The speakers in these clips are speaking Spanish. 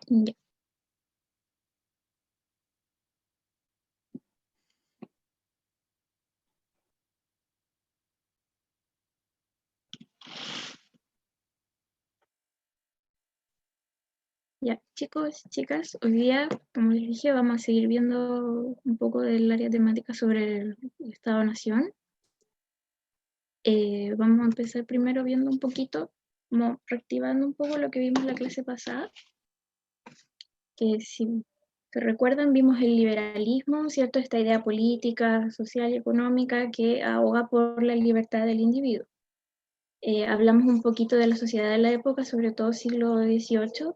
Ya. Ya, chicos, chicas, hoy día, como les dije, vamos a seguir viendo un poco del área temática sobre el Estado-Nación. Vamos a empezar primero viendo un poquito, como reactivando un poco lo que vimos la clase pasada, que si se recuerdan, vimos el liberalismo, ¿cierto? Esta idea política, social y económica que aboga por la libertad del individuo. Hablamos un poquito de la sociedad de la época, sobre todo siglo XVIII.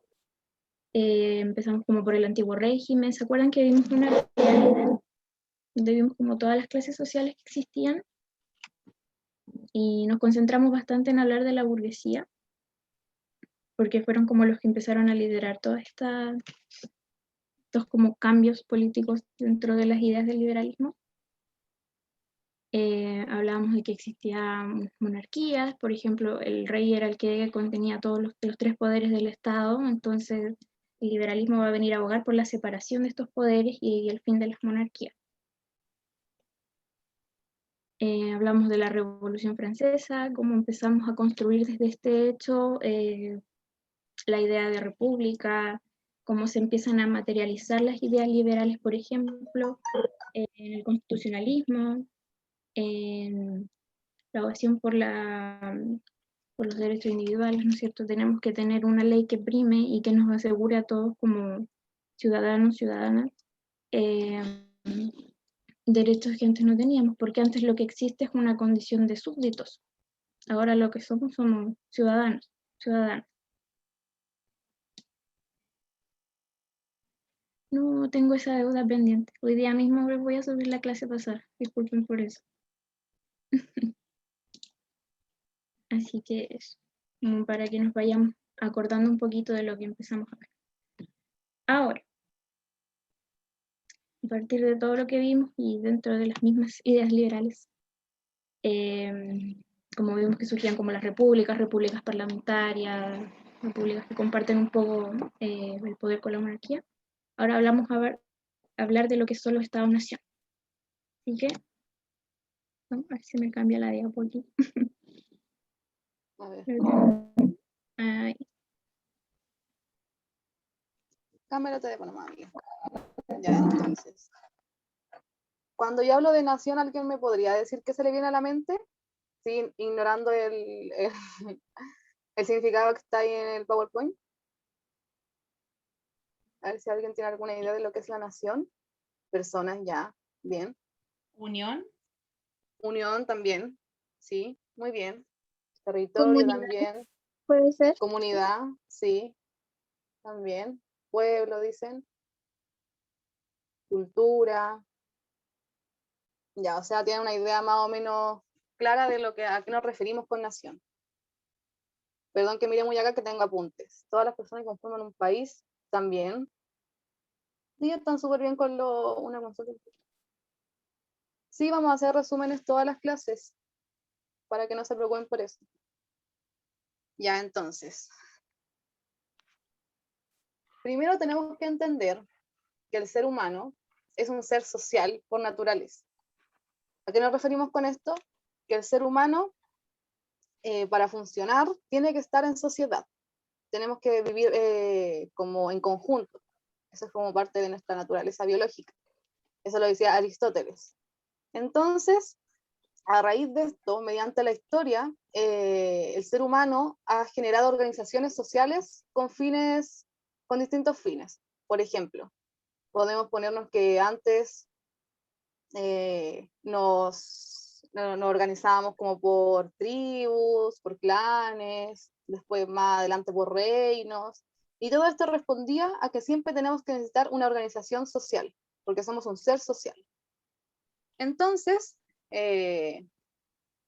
Empezamos como por el antiguo régimen. ¿Se acuerdan que vimos una pirámide donde vimos como todas las clases sociales que existían? Y nos concentramos bastante en hablar de la burguesía, porque fueron como los que empezaron a liderar todas estos como cambios políticos dentro de las ideas del liberalismo. Hablábamos de que existían monarquías, por ejemplo, el rey era el que contenía todos los tres poderes del Estado, entonces el liberalismo va a venir a abogar por la separación de estos poderes y el fin de las monarquías. Hablamos de la Revolución Francesa, cómo empezamos a construir desde este hecho la idea de república, cómo se empiezan a materializar las ideas liberales, por ejemplo, en el constitucionalismo, en la ovación por los derechos individuales, ¿no es cierto? Tenemos que tener una ley que prime y que nos asegure a todos como ciudadanos, ciudadanas, eh, derechos que antes no teníamos, porque antes lo que existe es una condición de súbditos. Ahora lo que somos ciudadanos, ciudadanas. No tengo esa deuda pendiente. Hoy día mismo les voy a subir la clase pasada. Disculpen por eso. Así que eso, para que nos vayamos acordando un poquito de lo que empezamos a ver. Ahora, a partir de todo lo que vimos y dentro de las mismas ideas liberales, como vimos que surgían como las repúblicas parlamentarias, repúblicas que comparten un poco el poder con la monarquía, ahora hablar de lo que son los estados-nación. Así que, a ver si me cambia la diapo aquí. A ver. Ahí. Cámara teléfono, mami. Ya, entonces. Cuando yo hablo de nación, ¿alguien me podría decir qué se le viene a la mente? Sí, ignorando el significado que está ahí en el PowerPoint. A ver si alguien tiene alguna idea de lo que es la nación. Personas, ya, bien. Unión. Unión también, sí, muy bien. Territorio Comunidad, también. puede ser. Comunidad, sí, también. Pueblo, dicen. Cultura. Ya, o sea, tienen una idea más o menos clara de a qué nos referimos con nación. Perdón que mire muy acá que tengo apuntes. Todas las personas que conforman un país también. Sí, están súper bien con una consulta. Sí, vamos a hacer resúmenes todas las clases para que no se preocupen por eso. Ya, entonces. Primero tenemos que entender que el ser humano es un ser social por naturaleza. ¿A qué nos referimos con esto? Que el ser humano, para funcionar, tiene que estar en sociedad. Tenemos que vivir como en conjunto. Eso es como parte de nuestra naturaleza biológica. Eso lo decía Aristóteles. Entonces, a raíz de esto, mediante la historia, el ser humano ha generado organizaciones sociales con distintos fines. Por ejemplo, podemos ponernos que antes nos organizábamos como por tribus, por clanes, después más adelante por reinos, y todo esto respondía a que siempre tenemos que necesitar una organización social, porque somos un ser social. Entonces,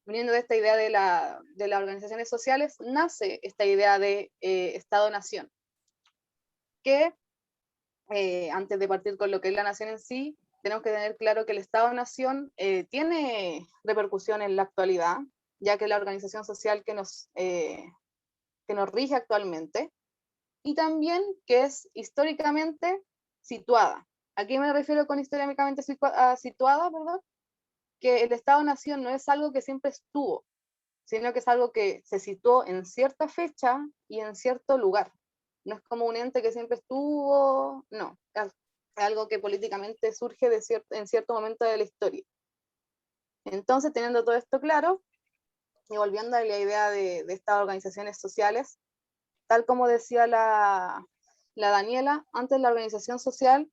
viniendo de esta idea de las organizaciones sociales, nace esta idea de Estado-Nación, que antes de partir con lo que es la nación en sí, tenemos que tener claro que el Estado-Nación tiene repercusión en la actualidad, ya que la organización social que nos rige actualmente y también que es históricamente situada. ¿A qué me refiero con históricamente situada? Perdón? Que el Estado-Nación no es algo que siempre estuvo, sino que es algo que se situó en cierta fecha y en cierto lugar. No es como un ente que siempre estuvo, no, es algo que políticamente surge en cierto momento de la historia. Entonces, teniendo todo esto claro, y volviendo a la idea de estas organizaciones sociales, tal como decía la Daniela, antes la organización social,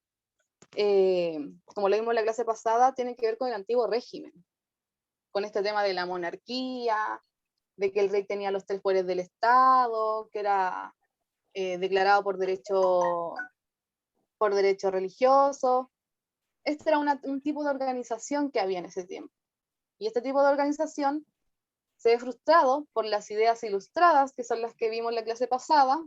como lo vimos en la clase pasada, tiene que ver con el antiguo régimen, con este tema de la monarquía, de que el rey tenía los 3 poderes del Estado, que era declarado por derecho religioso. Este era un tipo de organización que había en ese tiempo. Y este tipo de organización se ve frustrado por las ideas ilustradas, que son las que vimos en la clase pasada,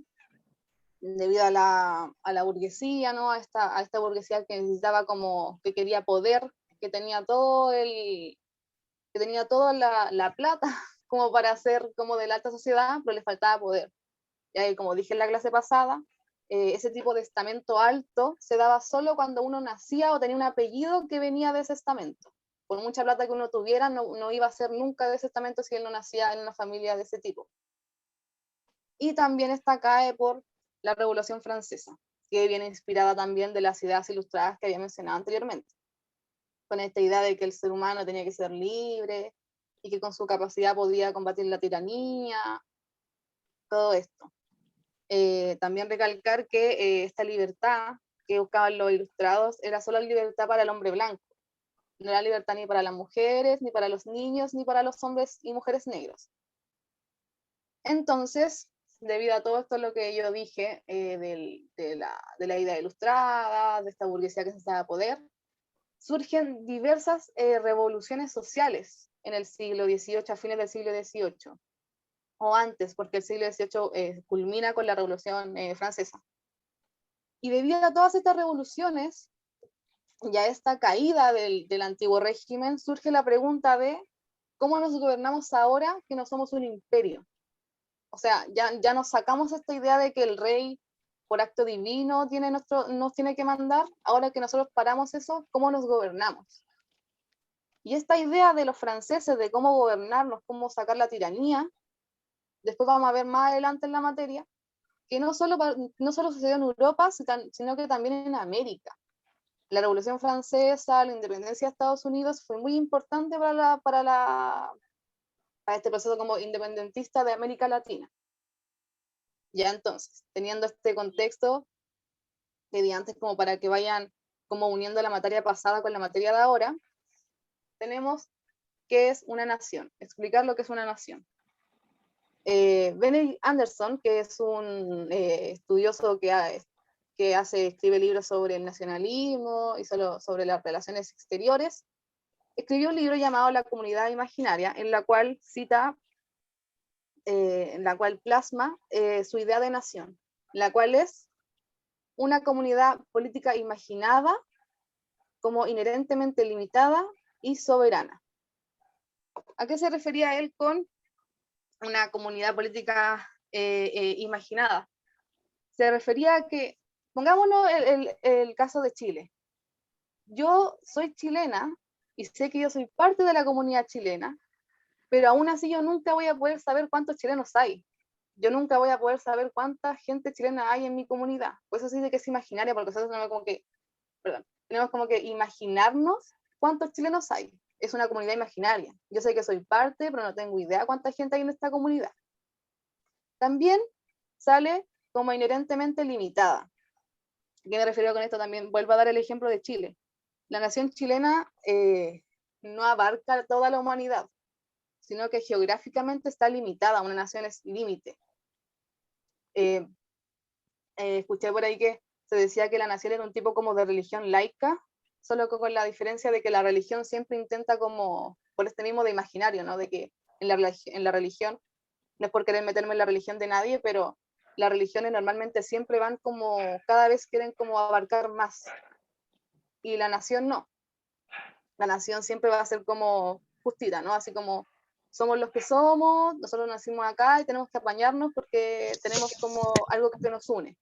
debido a la burguesía, ¿no? A esta burguesía que necesitaba como, que quería poder, que tenía que tenía toda la plata como para ser como de la alta sociedad, pero le faltaba poder. Y como dije en la clase pasada, ese tipo de estamento alto se daba solo cuando uno nacía o tenía un apellido que venía de ese estamento. Por mucha plata que uno tuviera, no iba a ser nunca de ese estamento si él no nacía en una familia de ese tipo. Y también esta cae por la Revolución Francesa, que viene inspirada también de las ideas ilustradas que había mencionado anteriormente, con esta idea de que el ser humano tenía que ser libre y que con su capacidad podía combatir la tiranía, todo esto. También recalcar que esta libertad que buscaban los ilustrados era solo libertad para el hombre blanco, no era libertad ni para las mujeres, ni para los niños, ni para los hombres y mujeres negros. Entonces, debido a todo esto lo que yo dije de la idea ilustrada, de esta burguesía que se estaba a poder, surgen diversas revoluciones sociales en el siglo XVIII, a fines del siglo XVIII, o antes, porque el siglo XVIII culmina con la Revolución Francesa. Y debido a todas estas revoluciones y a esta caída del antiguo régimen, surge la pregunta de cómo nos gobernamos ahora que no somos un imperio. O sea, ya nos sacamos esta idea de que el rey, por acto divino, nos tiene que mandar. Ahora que nosotros paramos eso, ¿cómo nos gobernamos? Y esta idea de los franceses de cómo gobernarnos, cómo sacar la tiranía, después vamos a ver más adelante en la materia, que no solo sucedió en Europa, sino que también en América. La Revolución Francesa, la independencia de Estados Unidos fue muy importante para este proceso como independentista de América Latina. Ya entonces, teniendo este contexto que di antes como para que vayan como uniendo la materia pasada con la materia de ahora, tenemos qué es una nación, explicar lo que es una nación. Benedict Anderson, que es un estudioso que escribe libros sobre el nacionalismo y sobre las relaciones exteriores, escribió un libro llamado La Comunidad Imaginaria, en la cual en la cual plasma su idea de nación, la cual es una comunidad política imaginada como inherentemente limitada y soberana. ¿A qué se refería él con una comunidad política imaginada? Se refería a que, pongámonos el caso de Chile. Yo soy chilena y sé que yo soy parte de la comunidad chilena, pero aún así yo nunca voy a poder saber cuántos chilenos hay. Yo nunca voy a poder saber cuánta gente chilena hay en mi comunidad. Por eso se dice que es imaginaria, porque nosotros tenemos como que imaginarnos cuántos chilenos hay. Es una comunidad imaginaria. Yo sé que soy parte, pero no tengo idea cuánta gente hay en esta comunidad. También sale como inherentemente limitada. ¿A qué me refiero con esto? También vuelvo a dar el ejemplo de Chile. La nación chilena no abarca toda la humanidad, sino que geográficamente está limitada, una nación es límite. Escuché por ahí que se decía que la nación era un tipo como de religión laica, solo que con la diferencia de que la religión siempre intenta como, por este mismo de imaginario, ¿no? De que en la religión, no es por querer meterme en la religión de nadie, pero las religiones normalmente siempre van como, cada vez quieren como abarcar más, y la nación no. La nación siempre va a ser como justita, ¿no? Así como somos los que somos, nosotros nacimos acá y tenemos que apañarnos porque tenemos como algo que nos une.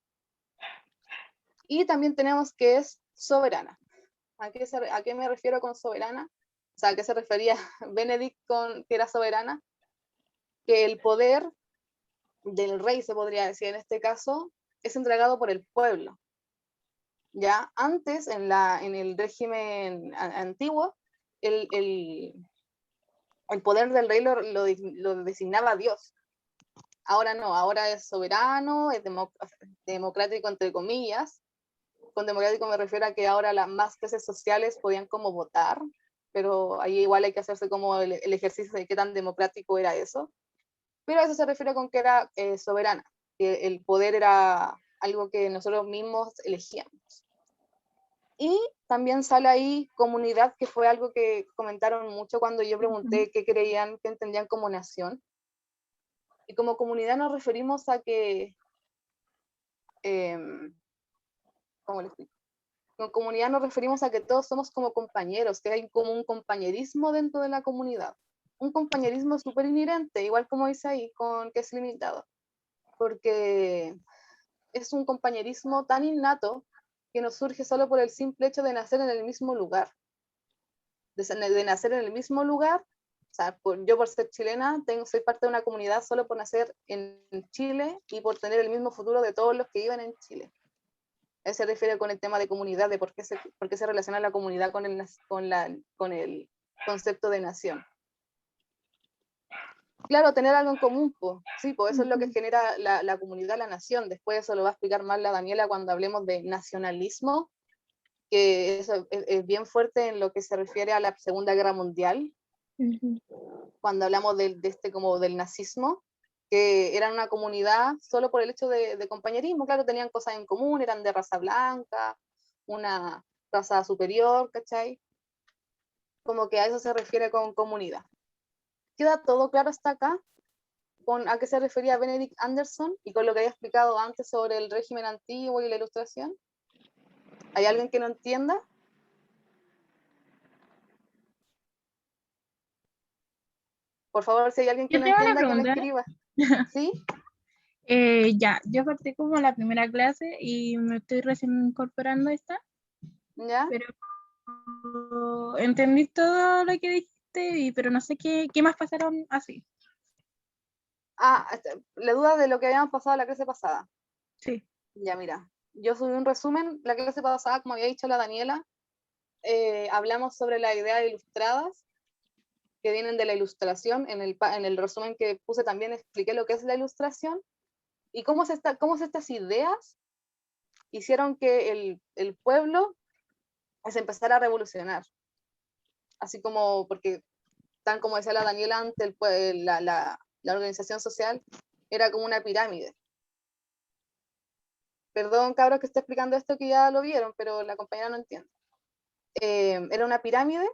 Y también tenemos que es soberana. ¿A qué me refiero con soberana? O sea, ¿a qué se refería Benedict con que era soberana? Que el poder del rey, se podría decir en este caso, es entregado por el pueblo. Ya antes, en el régimen antiguo, el poder del rey lo designaba Dios. Ahora no, ahora es soberano, es democrático entre comillas. Con democrático me refiero a que ahora las más clases sociales podían como votar, pero ahí igual hay que hacerse como el ejercicio de qué tan democrático era eso. Pero a eso se refiere con que era soberana, que el poder era algo que nosotros mismos elegíamos. Y también sale ahí comunidad, que fue algo que comentaron mucho cuando yo pregunté qué creían, qué entendían como nación. Y como comunidad nos referimos a que, ¿cómo les explico? Con comunidad nos referimos a que todos somos como compañeros, que hay como un compañerismo dentro de la comunidad. Un compañerismo súper inherente, igual como dice ahí, con que es limitado. Porque es un compañerismo tan innato que nos surge solo por el simple hecho de nacer en el mismo lugar. De nacer en el mismo lugar, o sea, yo por ser chilena soy parte de una comunidad solo por nacer en Chile y por tener el mismo futuro de todos los que viven en Chile. Eso se refiere con el tema de comunidad, de por qué se relaciona la comunidad con el concepto de nación. Claro, tener algo en común, pues. Sí, pues eso es lo que genera la comunidad, la nación. Después eso lo va a explicar más la Daniela cuando hablemos de nacionalismo, que eso es bien fuerte en lo que se refiere a la Segunda Guerra Mundial, cuando hablamos como del nazismo, que eran una comunidad solo por el hecho de compañerismo. Claro, tenían cosas en común, eran de raza blanca, una raza superior, ¿cachai? Como que a eso se refiere con comunidad. ¿Queda todo claro hasta acá? ¿A qué se refería Benedict Anderson y con lo que había explicado antes sobre el régimen antiguo y la ilustración? ¿Hay alguien que no entienda? Por favor, si hay alguien que Yo no tengo una entienda, que me pregunta. escriba. ¿Sí? Ya, yo partí como la primera clase y me estoy recién incorporando a esta, ¿Ya? pero entendí todo lo que dijiste, pero no sé qué más pasaron así. La duda de lo que habíamos pasado la clase pasada. Sí. Ya, mira, yo subí un resumen. La clase pasada, como había dicho la Daniela, hablamos sobre las ideas ilustradas que vienen de la ilustración. En el resumen que puse también expliqué lo que es la ilustración y cómo estas ideas hicieron que el pueblo se empezara a revolucionar. Así como, porque tan como decía la Daniela antes, la organización social era como una pirámide. Perdón, cabros, que esté explicando esto, que ya lo vieron, pero la compañera no entiende. Era una pirámide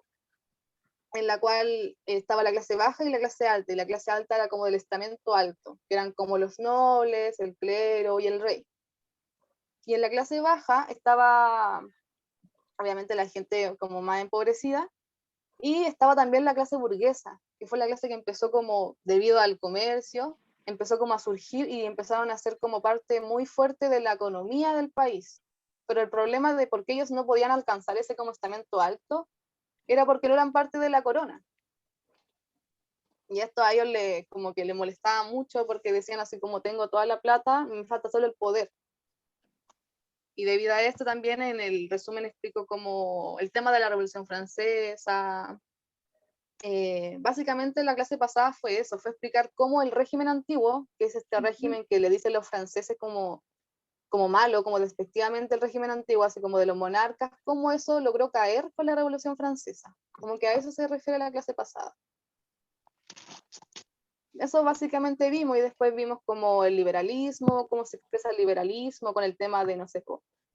en la cual estaba la clase baja y la clase alta, y la clase alta era como del estamento alto, que eran como los nobles, el clero y el rey. Y en la clase baja estaba, obviamente, la gente como más empobrecida, y estaba también la clase burguesa, que fue la clase que empezó como, debido al comercio, empezó como a surgir y empezaron a ser como parte muy fuerte de la economía del país. Pero el problema de por qué ellos no podían alcanzar ese como estamento alto era porque no eran parte de la corona. Y esto a ellos como que le molestaba mucho porque decían así como tengo toda la plata, me falta solo el poder. Y debido a esto también en el resumen explico como el tema de la Revolución Francesa. Básicamente la clase pasada fue eso, fue explicar cómo el régimen antiguo, que es este régimen que le dicen los franceses como malo, como despectivamente el régimen antiguo, así como de los monarcas, cómo eso logró caer con la Revolución Francesa. Como que a eso se refiere la clase pasada. Eso básicamente vimos, y después vimos como el liberalismo, cómo se expresa el liberalismo con el tema de, no sé,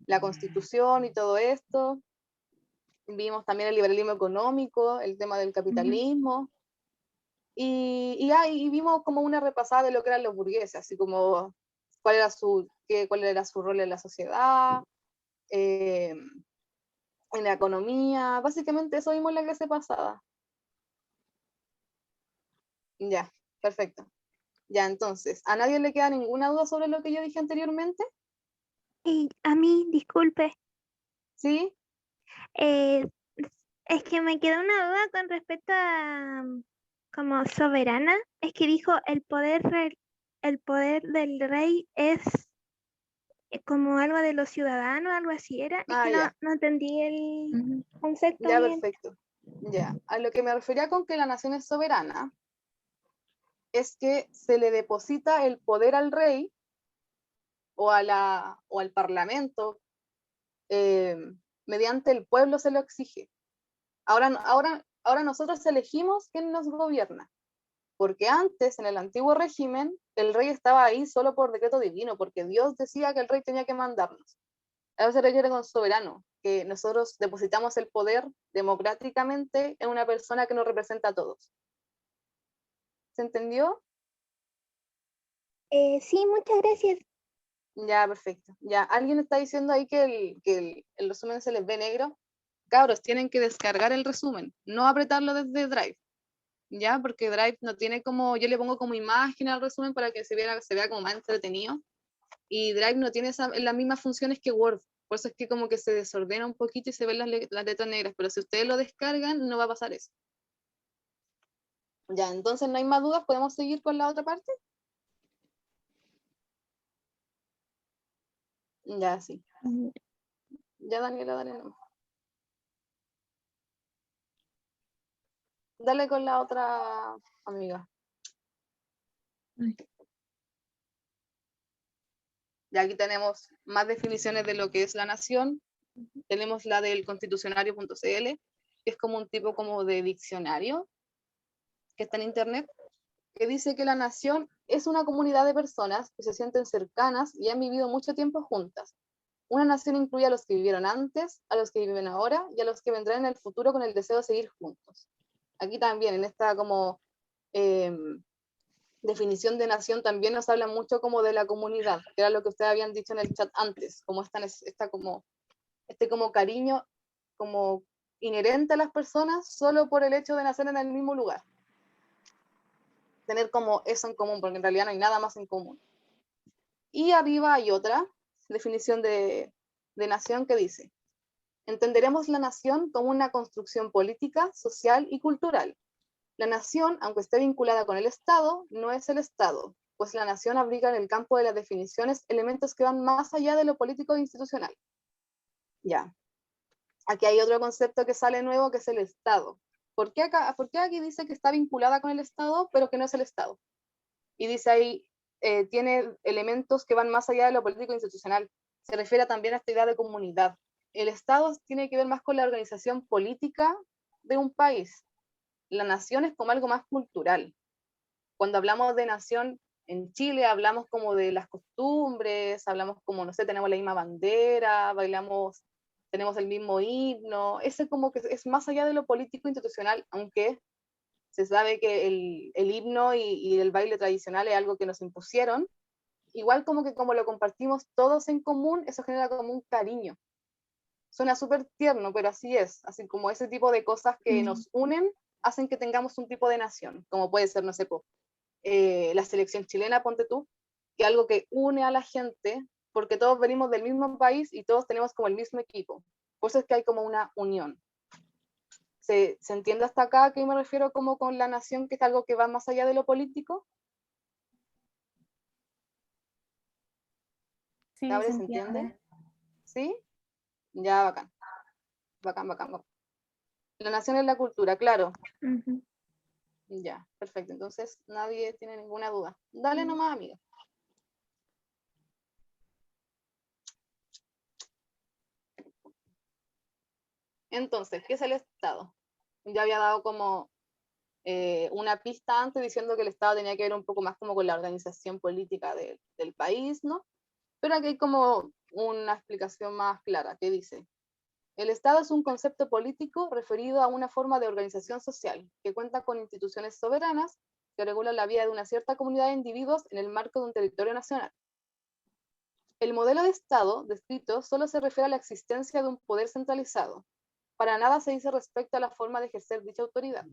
la constitución y todo esto. Vimos también el liberalismo económico, el tema del capitalismo. Y vimos como una repasada de lo que eran los burgueses, así como cuál era su rol en la sociedad, en la economía. Básicamente eso vimos en la clase pasada. Ya, perfecto. Ya, entonces, ¿a nadie le queda ninguna duda sobre lo que yo dije anteriormente? Y a mí, disculpe, ¿Sí? eh, es que me quedó una duda con respecto a como soberana. Es que dijo el poder del rey es como algo de los ciudadanos, algo así era. Es Ah, que ya, no entendí el Ujú. concepto ya, bien. perfecto. Ya, a lo que me refería con que la nación es soberana es que se le deposita el poder al rey o al parlamento, eh, mediante el pueblo se lo exige. Ahora nosotros elegimos quién nos gobierna, porque antes, en el antiguo régimen, el rey estaba ahí solo por decreto divino, porque Dios decía que el rey tenía que mandarnos. A eso se refiere con soberano, que nosotros depositamos el poder democráticamente en una persona que nos representa a todos. ¿Se entendió? Sí, muchas gracias. Ya, perfecto. Ya, alguien está diciendo ahí que el resumen se les ve negro. Cabros, tienen que descargar el resumen, no apretarlo desde Drive, ¿ya? Porque Drive no tiene como, yo le pongo como imagen al resumen para que se vea como más entretenido, y Drive no tiene las mismas funciones que Word, por eso es que como que se desordena un poquito y se ven las letras negras, pero si ustedes lo descargan no va a pasar eso. Ya, entonces no hay más dudas, ¿podemos seguir con la otra parte? Ya, sí. Mm, Ya, Daniela, dale nomás. Dale con la otra amiga. ay, Ya aquí tenemos más definiciones de lo que es la nación. Tenemos la del constitucionario.cl, que es como un tipo como de diccionario que está en internet, que dice que la nación es una comunidad de personas que se sienten cercanas y han vivido mucho tiempo juntas. Una nación incluye a los que vivieron antes, a los que viven ahora y a los que vendrán en el futuro con el deseo de seguir juntos. Aquí también, en esta como eh, definición de nación, también nos habla mucho como de la comunidad, que era lo que ustedes habían dicho en el chat antes, como como este como cariño como inherente a las personas solo por el hecho de nacer en el mismo lugar. Tener como eso en común, porque en realidad no hay nada más en común. Y arriba hay otra definición de nación que dice: entenderemos la nación como una construcción política, social y cultural. La nación, aunque esté vinculada con el Estado, no es el Estado, pues la nación abriga en el campo de las definiciones elementos que van más allá de lo político e institucional. Ya, aquí hay otro concepto que sale nuevo, que es el Estado. ¿Por qué aquí dice que está vinculada con el Estado, pero que no es el Estado? Y dice ahí, tiene elementos que van más allá de lo político e institucional. Se refiere también a esta idea de comunidad. El Estado tiene que ver más con la organización política de un país. La nación es como algo más cultural. Cuando hablamos de nación en Chile, hablamos como de las costumbres, hablamos como, no sé, tenemos la misma bandera, bailamos, tenemos el mismo himno. Ese como que es más allá de lo político institucional, aunque se sabe que el himno y el baile tradicional es algo que nos impusieron. Igual como que como lo compartimos todos en común, eso genera como un cariño. Suena súper tierno, pero así es. Así como ese tipo de cosas que mm, nos unen hacen que tengamos un tipo de nación, como puede ser, no sé, la selección chilena, ponte tú, que algo que une a la gente, porque todos venimos del mismo país y todos tenemos como el mismo equipo. Por eso es que hay como una unión. ¿Se entiende hasta acá a qué me refiero como con la nación, que es algo que va más allá de lo político? Sí, se ¿Abre? ¿Se entiende? entiende. ¿Sí? Ya, bacán. Bacán, bacán, bacán. La nación es la cultura, claro. ujú. Ya, perfecto. Entonces nadie tiene ninguna duda. Dale Mm, nomás, amiga. Entonces, ¿qué es el Estado? Ya había dado como una pista antes diciendo que el Estado tenía que ver un poco más como con la organización política del país, ¿no? Pero aquí hay como una explicación más clara que dice: el Estado es un concepto político referido a una forma de organización social que cuenta con instituciones soberanas que regulan la vida de una cierta comunidad de individuos en el marco de un territorio nacional. El modelo de Estado descrito solo se refiere a la existencia de un poder centralizado, para nada se dice respecto a la forma de ejercer dicha autoridad.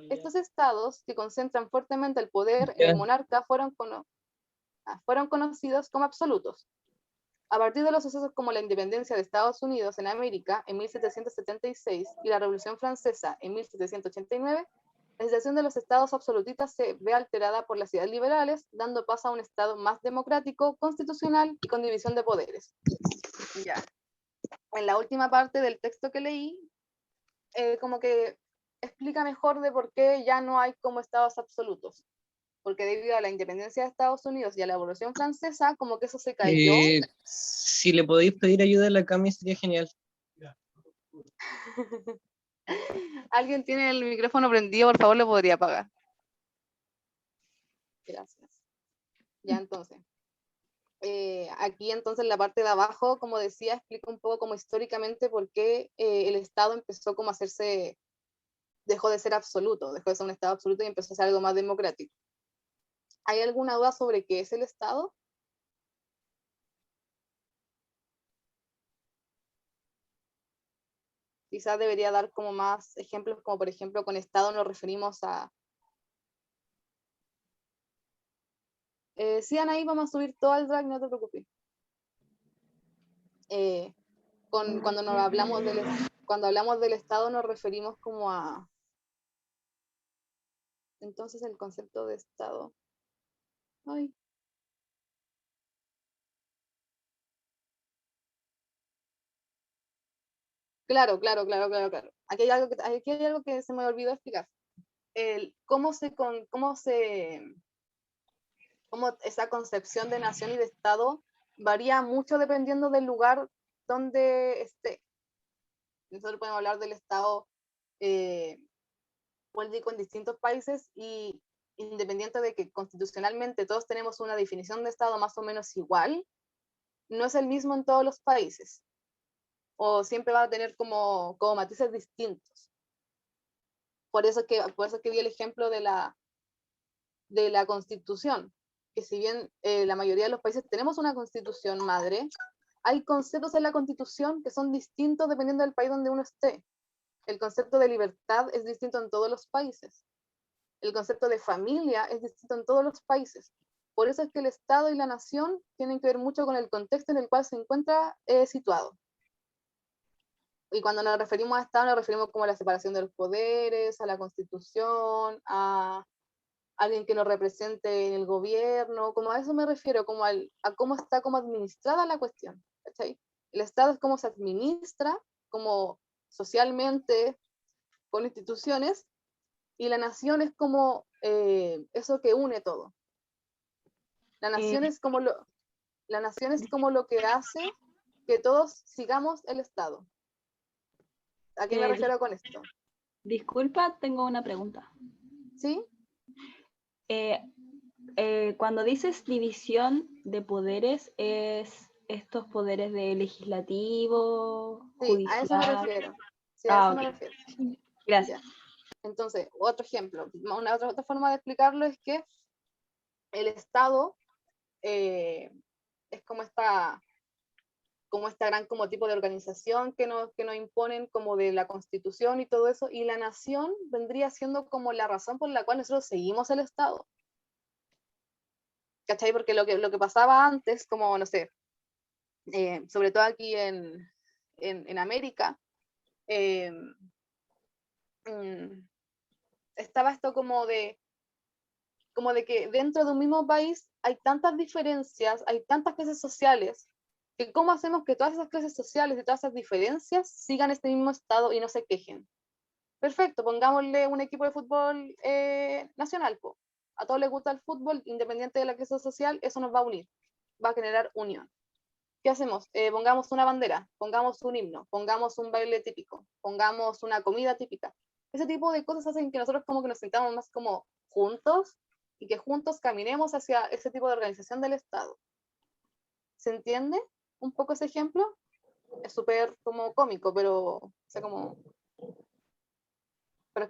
Estos estados que concentran fuertemente el poder en el monarca fueron conocidos como absolutos. A partir de los sucesos como la independencia de Estados Unidos en América en 1776 y la Revolución Francesa en 1789, la situación de los estados absolutistas se ve alterada por las ideas liberales, dando paso a un estado más democrático, constitucional y con división de poderes. Ya. En la última parte del texto que leí, como que explica mejor de por qué ya no hay como estados absolutos. Porque debido a la independencia de Estados Unidos y a la Revolución Francesa, como que eso se cayó. Si le podéis pedir ayuda a la Cami sería genial. ¿Alguien tiene el micrófono prendido? Por favor, lo podría apagar. Gracias. Ya, entonces. Aquí entonces en la parte de abajo, como decía, explica un poco como históricamente por qué el Estado empezó como a hacerse, dejó de ser absoluto, dejó de ser un Estado absoluto y empezó a ser algo más democrático. ¿Hay alguna duda sobre qué es el Estado? Quizás debería dar como más ejemplos, como por ejemplo con Estado nos referimos a... sí, Anaí, vamos a subir todo el drag, no te preocupes. Cuando hablamos del Estado nos referimos como a... Entonces el concepto de Estado... Ay. Claro. Aquí hay algo que se me olvidó explicar. Cómo esa concepción de nación y de Estado varía mucho dependiendo del lugar donde esté. Nosotros podemos hablar del Estado político en distintos países y independiente de que constitucionalmente todos tenemos una definición de Estado más o menos igual, no es el mismo en todos los países. O siempre va a tener como matices distintos. Por eso que vi el ejemplo de la Constitución, que si bien la mayoría de los países tenemos una Constitución madre, hay conceptos en la Constitución que son distintos dependiendo del país donde uno esté. El concepto de libertad es distinto en todos los países. El concepto de familia es distinto en todos los países. Por eso es que el Estado y la nación tienen que ver mucho con el contexto en el cual se encuentra situado. Y cuando nos referimos a Estado, nos referimos como a la separación de los poderes, a la Constitución, a alguien que nos represente en el gobierno, como a eso me refiero, como a cómo está como administrada la cuestión, ¿cachai? El Estado es cómo se administra, como socialmente, con instituciones, y la nación es como eso que une todo. La nación es como lo que hace que todos sigamos el Estado. ¿A qué me refiero con esto? Disculpa, tengo una pregunta. ¿Sí? Cuando dices división de poderes, ¿es estos poderes de legislativo, Sí, judicial? a eso me refiero. Sí, a eso me Ok. refiero. Gracias. Ya. Entonces, otro ejemplo, otra forma de explicarlo es que el Estado es como esta gran como tipo de organización que nos imponen como de la Constitución y todo eso, y la nación vendría siendo como la razón por la cual nosotros seguimos el Estado. ¿Cachai? Porque lo que pasaba antes, como, no sé, sobre todo aquí en América, estaba esto como de que dentro de un mismo país hay tantas diferencias, hay tantas clases sociales, que cómo hacemos que todas esas clases sociales y todas esas diferencias sigan este mismo estado y no se quejen. Perfecto, pongámosle un equipo de fútbol nacional, po. A todos les gusta el fútbol, independiente de la clase social, eso nos va a unir, va a generar unión. ¿Qué hacemos? Pongamos una bandera, pongamos un himno, pongamos un baile típico, pongamos una comida típica. Ese tipo de cosas hacen que nosotros como que nos sintamos más como juntos y que juntos caminemos hacia ese tipo de organización del Estado. ¿Se entiende un poco ese ejemplo? Es súper como cómico, pero es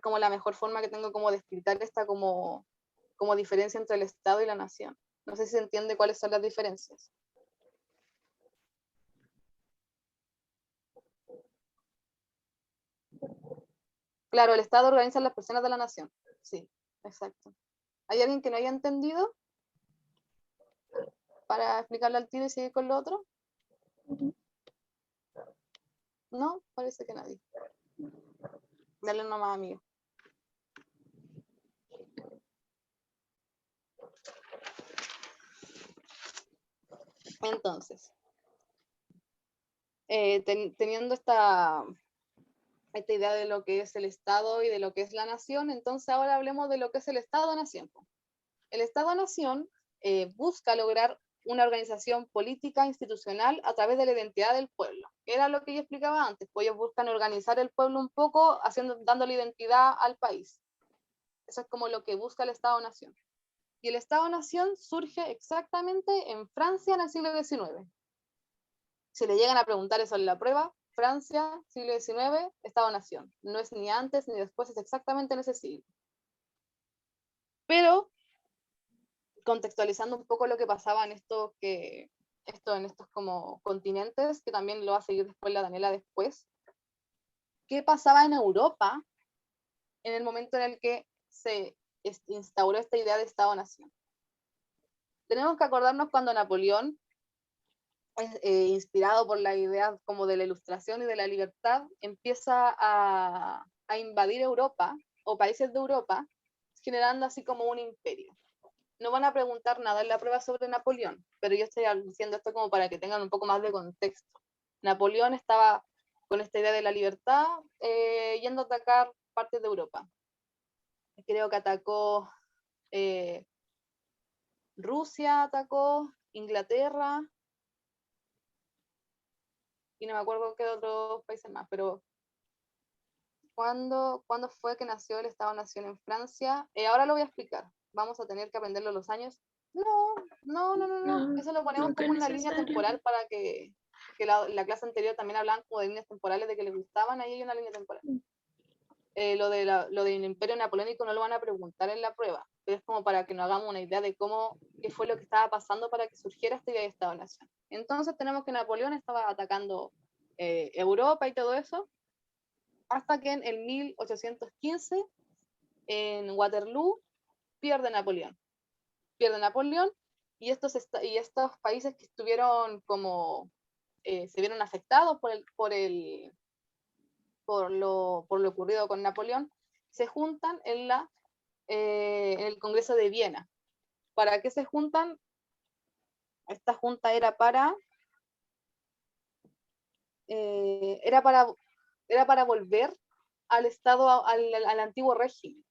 como la mejor forma que tengo como de explicar esta como diferencia entre el Estado y la nación. No sé si se entiende cuáles son las diferencias. Claro, el Estado organiza a las personas de la nación. Sí, exacto. ¿Hay alguien que no haya entendido? Para explicarle al tiro y seguir con lo otro. No, parece que nadie. Dale nomás, amigo. Entonces, teniendo esta idea de lo que es el Estado y de lo que es la nación, entonces ahora hablemos de lo que es el Estado-nación. El Estado-nación busca lograr una organización política institucional a través de la identidad del pueblo. Era lo que yo explicaba antes, pues ellos buscan organizar el pueblo un poco, dándole identidad al país. Eso es como lo que busca el Estado-nación. Y el Estado-nación surge exactamente en Francia en el siglo XIX. Si le llegan a preguntar eso en la prueba, Francia, siglo XIX, Estado-nación. No es ni antes ni después, es exactamente en ese siglo. Pero, contextualizando un poco lo que pasaba en estos como continentes, que también lo va a seguir después la Daniela después, ¿qué pasaba en Europa en el momento en el que se instauró esta idea de Estado-nación? Tenemos que acordarnos cuando Napoleón, inspirado por la idea como de la ilustración y de la libertad, empieza a invadir Europa o países de Europa, generando así como un imperio. No van a preguntar nada en la prueba sobre Napoleón, pero yo estoy diciendo esto como para que tengan un poco más de contexto. Napoleón estaba con esta idea de la libertad, yendo a atacar partes de Europa. Creo que atacó Rusia, atacó Inglaterra, y no me acuerdo qué otros países más, pero ¿cuándo fue que nació el Estado-Nación en Francia? Ahora lo voy a explicar. Vamos a tener que aprenderlo los años. No. Eso lo ponemos Nunca como es una línea necesario. temporal para que la clase anterior también hablaban como de líneas temporales de que les gustaban. Ahí hay una línea temporal. Lo del imperio napoleónico no lo van a preguntar en la prueba, pero es como para que nos hagamos una idea de qué fue lo que estaba pasando para que surgiera esta idea de Estado-Nación. Entonces tenemos que Napoleón estaba atacando Europa y todo eso, hasta que en el 1815, en Waterloo, pierde Napoleón. Y estos países que estuvieron como, se vieron afectados por lo ocurrido con Napoleón, se juntan en el Congreso de Viena. ¿Para qué se juntan? Esta junta era para volver al Estado, al antiguo régimen.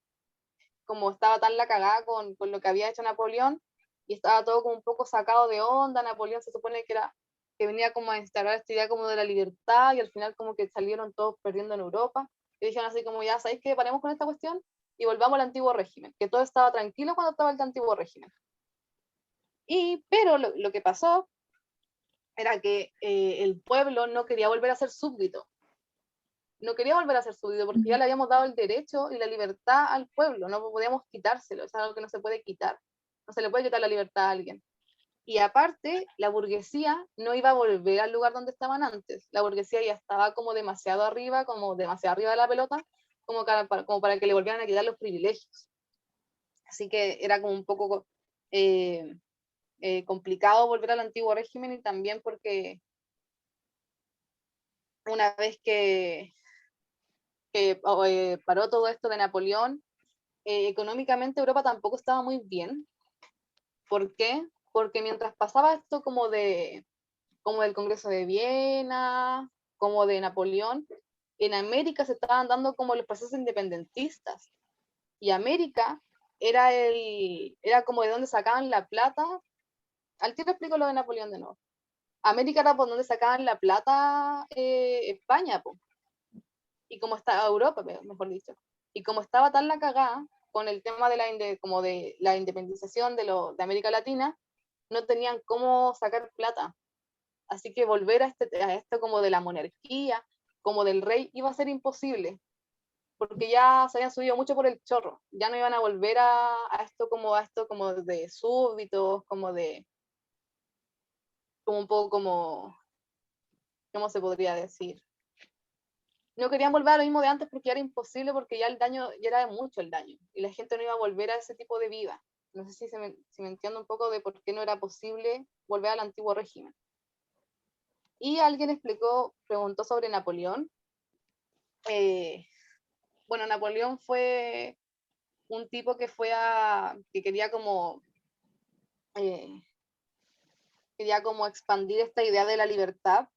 Como estaba tan la cagada con lo que había hecho Napoleón, y estaba todo como un poco sacado de onda. Napoleón se supone que venía como a instaurar esta idea como de la libertad, y al final como que salieron todos perdiendo en Europa, y dijeron así como, ya, ¿sabéis qué? Paremos con esta cuestión y volvamos al antiguo régimen, que todo estaba tranquilo cuando estaba el antiguo régimen. Pero lo que pasó era que el pueblo no quería volver a ser súbdito. No quería volver a ser súbdito porque ya le habíamos dado el derecho y la libertad al pueblo, no podíamos quitárselo, es algo que no se puede quitar, no se le puede quitar la libertad a alguien. Y aparte, la burguesía no iba a volver al lugar donde estaban antes, la burguesía ya estaba como demasiado arriba de la pelota, como para que le volvieran a quitar los privilegios. Así que era como un poco complicado volver al antiguo régimen, y también porque una vez que paró todo esto de Napoleón, económicamente Europa tampoco estaba muy bien. ¿Por qué? Porque mientras pasaba esto como del Congreso de Viena, como de Napoleón, en América se estaban dando como los procesos independentistas. Y América era como de donde sacaban la plata. Al tiro explico lo de Napoleón de nuevo. América era por donde sacaban la plata España, po. Y como estaba Europa, mejor dicho. Y como estaba tan la cagada con el tema de la independización de América Latina, no tenían cómo sacar plata. Así que volver a esto como de la monarquía, como del rey, iba a ser imposible, porque ya se habían subido mucho por el chorro. Ya no iban a volver a esto como de súbditos, como un poco como, ¿cómo se podría decir? no querían volver a lo mismo de antes porque ya era imposible, porque ya el daño, ya era mucho el daño, y la gente no iba a volver a ese tipo de vida. No sé si me entiendo un poco de por qué no era posible volver al antiguo régimen. Y alguien preguntó sobre Napoleón. Bueno, Napoleón fue un tipo que que quería como expandir esta idea de la libertad,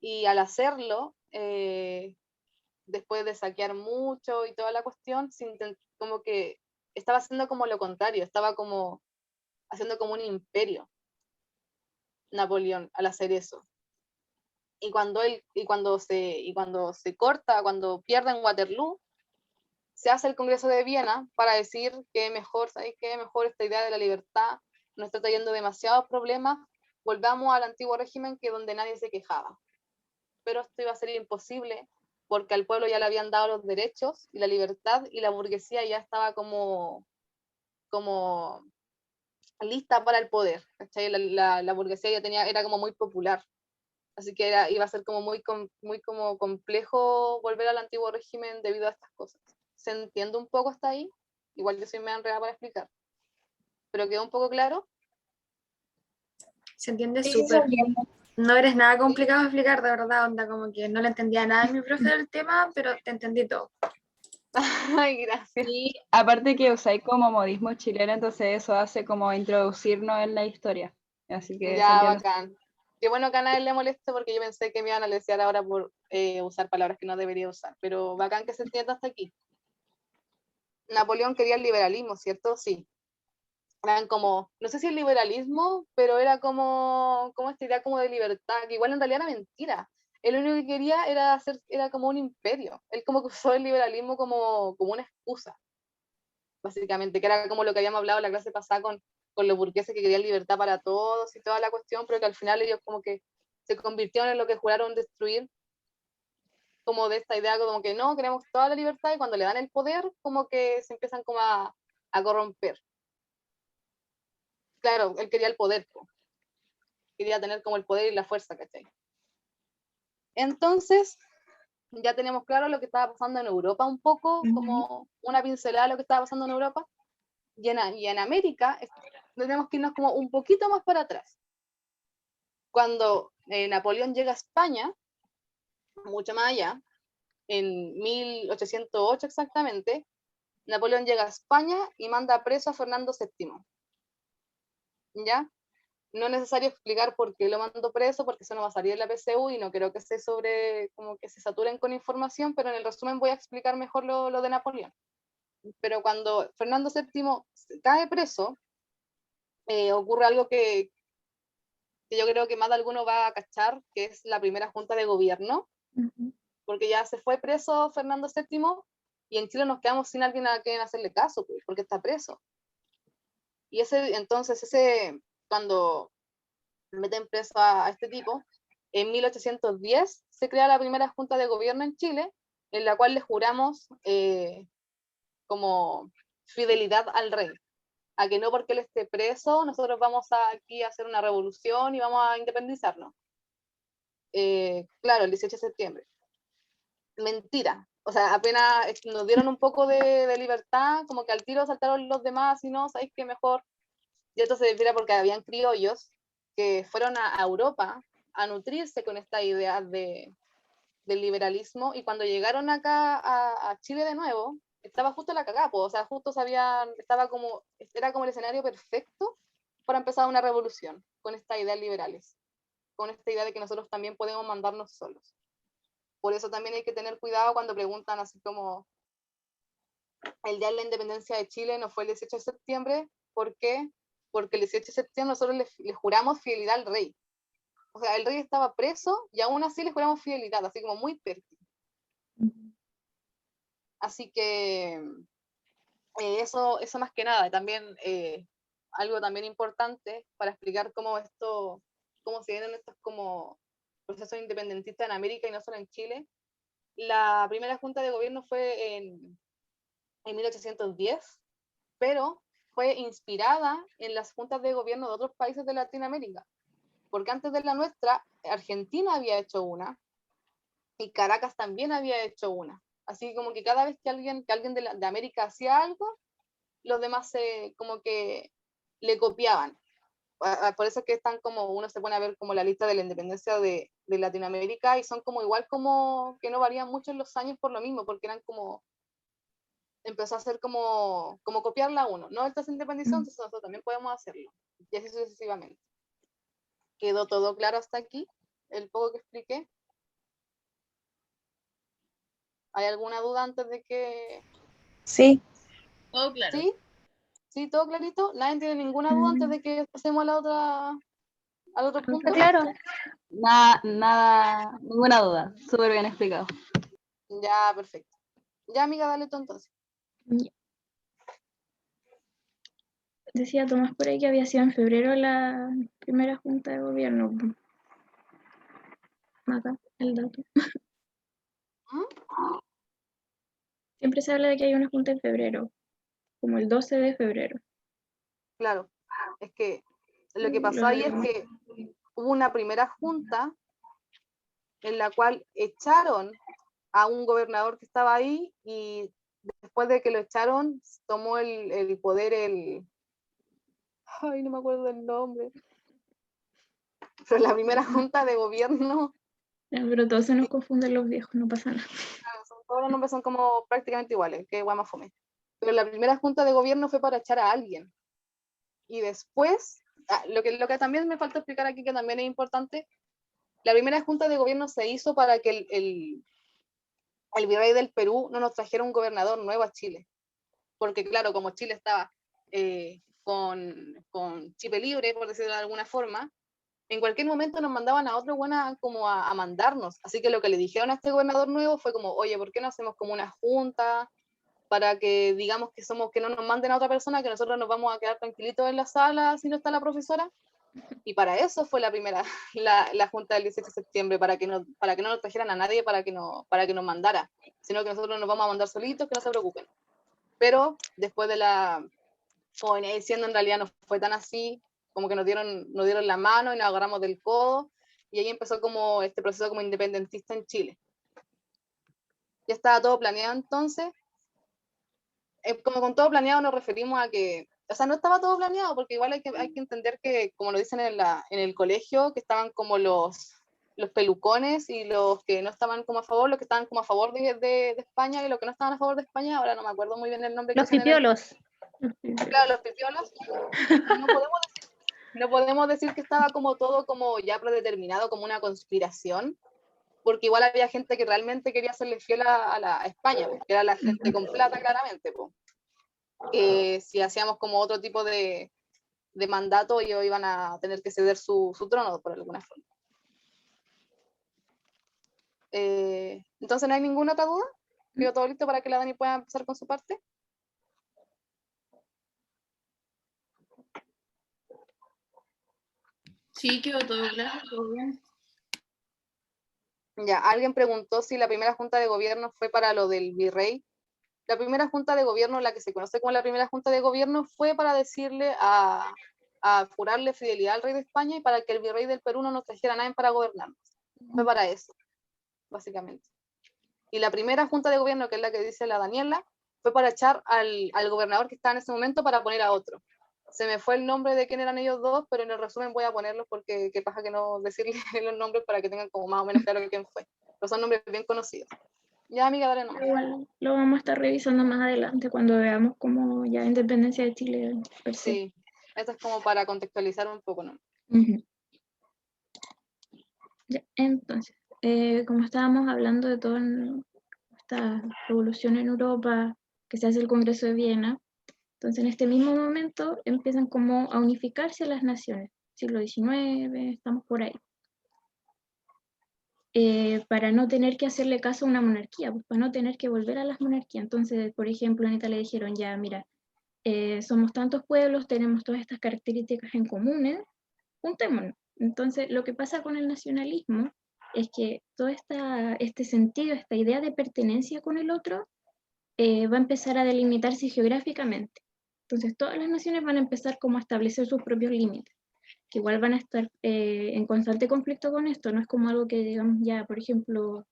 y al hacerlo, después de saquear mucho y toda la cuestión, como que estaba haciendo como lo contrario, estaba como haciendo como un imperio, Napoleón, al hacer eso. Y cuando se corta, cuando pierde en Waterloo, se hace el Congreso de Viena para decir que mejor, ¿sabéis qué? Mejor esta idea de la libertad nos está trayendo demasiados problemas, volvamos al antiguo régimen, que donde nadie se quejaba. Pero esto iba a ser imposible, porque al pueblo ya le habían dado los derechos y la libertad, y la burguesía ya estaba como lista para el poder, ¿cachai? La burguesía ya era como muy popular, así que iba a ser como muy como complejo volver al antiguo régimen debido a estas cosas. ¿Se entiende un poco hasta ahí? Igual yo soy medio enredada para explicar, pero quedó un poco claro. Se entiende Sí, súper. bien. No eres nada complicado de explicar, de verdad, onda, como que no le entendía nada a mi profe del tema, pero te entendí todo. Ay, gracias. Y aparte que usáis como modismo chileno, entonces eso hace como introducirnos en la historia. Así que se Ya, entiende. bacán. Qué bueno que a nadie le moleste, porque yo pensé que me iban a lesear ahora por usar palabras que no debería usar, pero bacán que se entienda hasta aquí. Napoleón quería el liberalismo, ¿cierto? Sí. Eran como, no sé si el liberalismo, pero era como esta idea como de libertad, que igual en realidad era mentira. Él lo único que quería era como un imperio. Él como que usó el liberalismo como una excusa, básicamente, que era como lo que habíamos hablado en la clase pasada con los burgueses, que querían libertad para todos y toda la cuestión, pero que al final ellos como que se convirtieron en lo que juraron destruir, como de esta idea como que no, queremos toda la libertad, y cuando le dan el poder, como que se empiezan como a corromper. Claro, él quería el poder, quería tener como el poder y la fuerza, ¿cachai? Entonces, ya tenemos claro lo que estaba pasando en Europa un poco, como una pincelada de lo que estaba pasando en Europa, y en América tenemos que irnos como un poquito más para atrás. Cuando Napoleón llega a España, mucho más allá, en 1808 exactamente, Napoleón llega a España y manda preso a Fernando VII. ¿Ya? No es necesario explicar por qué lo mandó preso, porque eso no va a salir en la PSU y no creo que como que se saturen con información, pero en el resumen voy a explicar mejor lo de Napoleón. Pero cuando Fernando VII cae preso, ocurre algo que yo creo que más de alguno va a cachar, que es la primera junta de gobierno, porque ya se fue preso Fernando VII, y en Chile nos quedamos sin alguien a quien hacerle caso, pues, porque está preso. Y cuando meten preso a este tipo, en 1810 se crea la primera junta de gobierno en Chile, en la cual le juramos como fidelidad al rey, a que no porque él esté preso nosotros vamos aquí a hacer una revolución y vamos a independizarnos. Claro, el 18 de septiembre. Mentira. O sea, apenas nos dieron un poco de libertad, como que al tiro saltaron los demás y no, ¿sabéis qué mejor? Y esto se debiera porque habían criollos que fueron a Europa a nutrirse con esta idea del liberalismo, y cuando llegaron acá a Chile de nuevo, estaba justo la cagada, o sea, justo era como el escenario perfecto para empezar una revolución con estas ideas liberales, con esta idea de que nosotros también podemos mandarnos solos. Por eso también hay que tener cuidado cuando preguntan así como el día de la independencia de Chile no fue el 18 de septiembre, ¿por qué? Porque el 18 de septiembre nosotros le juramos fidelidad al rey. O sea, el rey estaba preso y aún así le juramos fidelidad, así como muy perky. Así que eso más que nada. También algo también importante para explicar cómo se vienen estos como procesos independentistas en América y no solo en Chile. La primera junta de gobierno fue en 1810, pero fue inspirada en las juntas de gobierno de otros países de Latinoamérica, porque antes de la nuestra, Argentina había hecho una, y Caracas también había hecho una. Así como que cada vez que alguien de América hacía algo, los demás como que le copiaban. Por eso es que están como, uno se pone a ver como la lista de la independencia de Latinoamérica y son como igual como que no varían mucho en los años por lo mismo, porque eran como, empezó a ser como copiarla uno. No, esta se independizó, entonces nosotros también podemos hacerlo. Y así sucesivamente. ¿Quedó todo claro hasta aquí? El poco que expliqué. ¿Hay alguna duda antes de que...? Sí, Todo claro. ¿Sí? ¿Sí? ¿Todo clarito? ¿Nadie tiene ninguna duda antes de que pasemos a al otro punto? Claro. Nada, ninguna duda. Súper bien explicado. Ya, perfecto. Ya, amiga, dale tú entonces. Ya. Decía Tomás por ahí que había sido en febrero la primera junta de gobierno. Acá, el dato. ¿Mm? Siempre se habla de que hay una junta en febrero, como el 12 de febrero. Claro, es que lo que Lo pasó ahí es demás. que hubo una primera junta en la cual echaron a un gobernador que estaba ahí y después de que lo echaron, tomó el poder Ay, no me acuerdo del nombre. Pero la primera junta de gobierno, Ya, pero todos se nos confunden los viejos, no pasa nada. todos los nombres son como prácticamente iguales, que guay más fome. Pero la primera junta de gobierno fue para echar a alguien. Y después, lo que también me falta explicar aquí, que también es importante, la primera junta de gobierno se hizo para que el virrey del Perú no nos trajera un gobernador nuevo a Chile. Porque claro, como Chile estaba con chip libre, por decirlo de alguna forma, en cualquier momento nos mandaban a otro buena como a mandarnos. Así que lo que le dijeron a este gobernador nuevo fue como, oye, ¿por qué no hacemos como una junta para que digamos que no nos manden a otra persona, que nosotros nos vamos a quedar tranquilitos en la sala si no está la profesora? Y para eso fue la junta del 18 de septiembre, para que no nos trajeran a nadie para que nos mandara, sino que nosotros nos vamos a mandar solitos, que no se preocupen. Pero después de como venía diciendo, en realidad no fue tan así, como que nos dieron la mano y nos agarramos del codo, y ahí empezó como este proceso como independentista en Chile. Ya estaba todo planeado entonces. Como con todo planeado nos referimos a que, o sea, no estaba todo planeado, porque igual hay que entender que, como lo dicen en el colegio, que estaban como los pelucones y los que no estaban como a favor, los que estaban como a favor de España y los que no estaban a favor de España, ahora no me acuerdo muy bien el nombre. Los pipiolos. Claro, los pipiolos. No podemos decir que estaba como todo como ya predeterminado, como una conspiración, porque igual había gente que realmente quería hacerle fiel a España, que era la gente con plata claramente, pues. Que si hacíamos como otro tipo de mandato, ellos iban a tener que ceder su trono por alguna forma. Entonces, ¿no hay ninguna otra duda? ¿Quedó todo listo para que la Dani pueda empezar con su parte? Sí, quedó todo claro, todo bien. Ya, alguien preguntó si la primera junta de gobierno fue para lo del virrey. La primera junta de gobierno, la que se conoce como la primera junta de gobierno, fue para decirle a jurarle fidelidad al rey de España y para que el virrey del Perú no nos trajera a nadie para gobernarnos. Fue para eso, básicamente. Y la primera junta de gobierno, que es la que dice la Daniela, fue para echar al gobernador que estaba en ese momento para poner a otro. Se me fue el nombre de quién eran ellos dos, pero en el resumen voy a ponerlos porque qué pasa que no decirles los nombres para que tengan como más o menos claro quién fue. Pero son nombres bien conocidos. Ya, amiga, dale nomás. Igual lo vamos a estar revisando más adelante cuando veamos como ya independencia de Chile per se. Sí, esto es como para contextualizar un poco, ¿no? Uh-huh. Ya, entonces, como estábamos hablando de toda esta revolución en Europa, que se hace el Congreso de Viena, entonces en este mismo momento empiezan como a unificarse las naciones, siglo XIX, estamos por ahí. Para no tener que hacerle caso a una monarquía, pues para no tener que volver a las monarquías. Entonces, por ejemplo, en Italia dijeron, ya, mira, somos tantos pueblos, tenemos todas estas características en común, juntémonos. Entonces, lo que pasa con el nacionalismo es que todo este sentido, esta idea de pertenencia con el otro, va a empezar a delimitarse geográficamente. Entonces, todas las naciones van a empezar como a establecer sus propios límites, que igual van a estar en constante conflicto con esto. No es como algo que digamos ya, por ejemplo,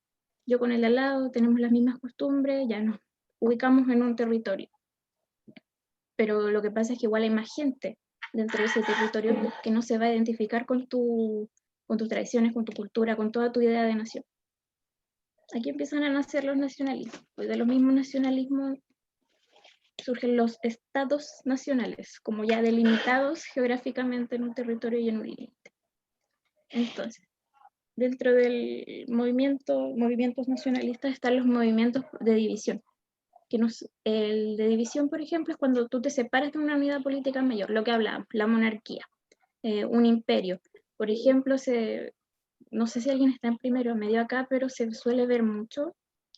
yo con el de al lado, tenemos las mismas costumbres, ya nos ubicamos en un territorio. Pero lo que pasa es que igual hay más gente dentro de ese territorio que no se va a identificar con tus tradiciones, con tu cultura, con toda tu idea de nación. Aquí empiezan a nacer los nacionalismos. Pues de los mismos nacionalismos surgen los estados nacionales, como ya delimitados geográficamente en un territorio y en un límite. Entonces, dentro del movimientos nacionalistas están los movimientos de división. El de división, por ejemplo, es cuando tú te separas de una unidad política mayor, lo que hablábamos, la monarquía, un imperio. Por ejemplo, no sé si alguien está en primero o medio acá, pero se suele ver mucho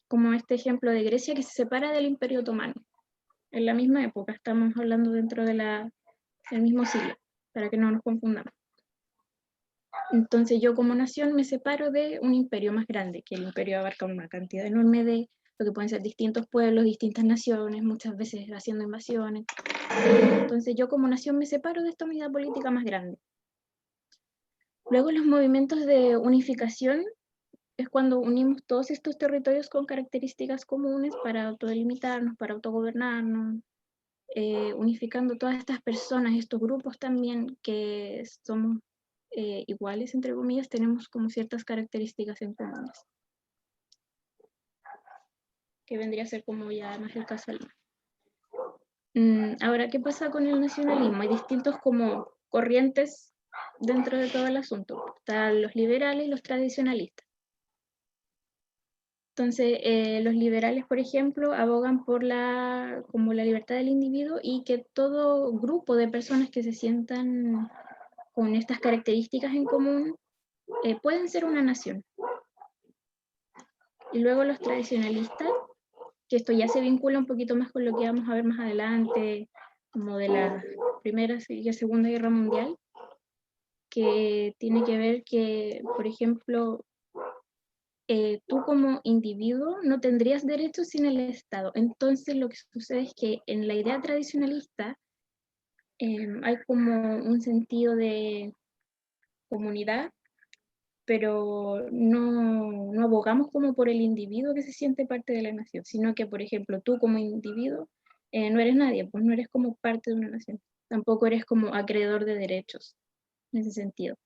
como este ejemplo de Grecia que se separa del Imperio Otomano. En la misma época, estamos hablando dentro del mismo siglo, para que no nos confundamos. Entonces yo como nación me separo de un imperio más grande, que el imperio abarca una cantidad enorme de lo que pueden ser distintos pueblos, distintas naciones, muchas veces haciendo invasiones. Entonces yo como nación me separo de esta unidad política más grande. Luego los movimientos de unificación es cuando unimos todos estos territorios con características comunes para autodelimitarnos, para autogobernarnos, unificando todas estas personas, estos grupos también que somos iguales, entre comillas, tenemos como ciertas características en comunes. Que vendría a ser como ya más el caso alemán. Ahora, ¿qué pasa con el nacionalismo? Hay distintos como corrientes dentro de todo el asunto. Están los liberales y los tradicionalistas. Entonces, los liberales, por ejemplo, abogan por como la libertad del individuo y que todo grupo de personas que se sientan con estas características en común pueden ser una nación. Y luego los tradicionalistas, que esto ya se vincula un poquito más con lo que vamos a ver más adelante, como de la Primera y Segunda Guerra Mundial, que tiene que ver que, por ejemplo, tú como individuo no tendrías derechos sin el Estado. Entonces lo que sucede es que en la idea tradicionalista hay como un sentido de comunidad, pero no abogamos como por el individuo que se siente parte de la nación, sino que, por ejemplo, tú como individuo no eres nadie, pues no eres como parte de una nación, tampoco eres como acreedor de derechos en ese sentido.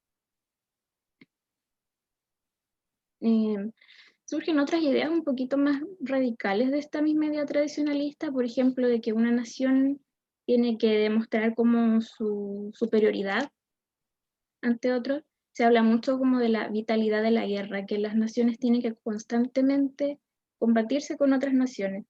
Surgen otras ideas un poquito más radicales de esta misma idea tradicionalista, por ejemplo, de que una nación tiene que demostrar como su superioridad ante otros. Se habla mucho como de la vitalidad de la guerra, que las naciones tienen que constantemente combatirse con otras naciones.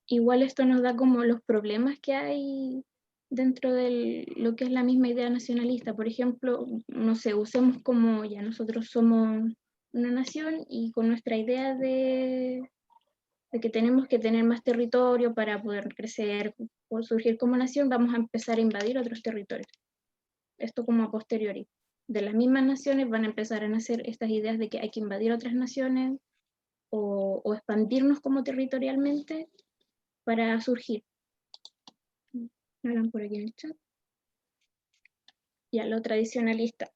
Igual esto nos da como los problemas que hay dentro de lo que es la misma idea nacionalista. Por ejemplo, no sé, usemos como ya nosotros somos una nación y con nuestra idea de que tenemos que tener más territorio para poder crecer, por surgir como nación, vamos a empezar a invadir otros territorios. Esto como a posteriori. De las mismas naciones van a empezar a nacer estas ideas de que hay que invadir otras naciones o expandirnos como territorialmente para surgir. Me hablan por aquí en el chat. Ya, lo tradicionalista.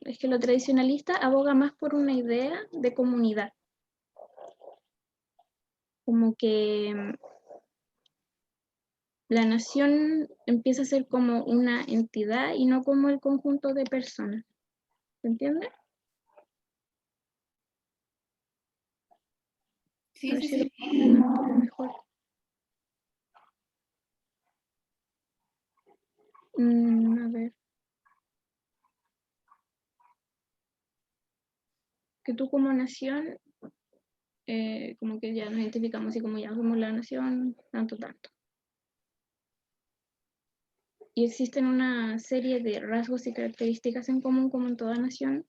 Es que lo tradicionalista aboga más por una idea de comunidad. Como que la nación empieza a ser como una entidad y no como el conjunto de personas. ¿Se entiende? Sí, sí, sí. Un poco mejor. A ver. Que tú como nación, como que ya nos identificamos así como ya somos la nación, tanto. Y existen una serie de rasgos y características en común como en toda nación.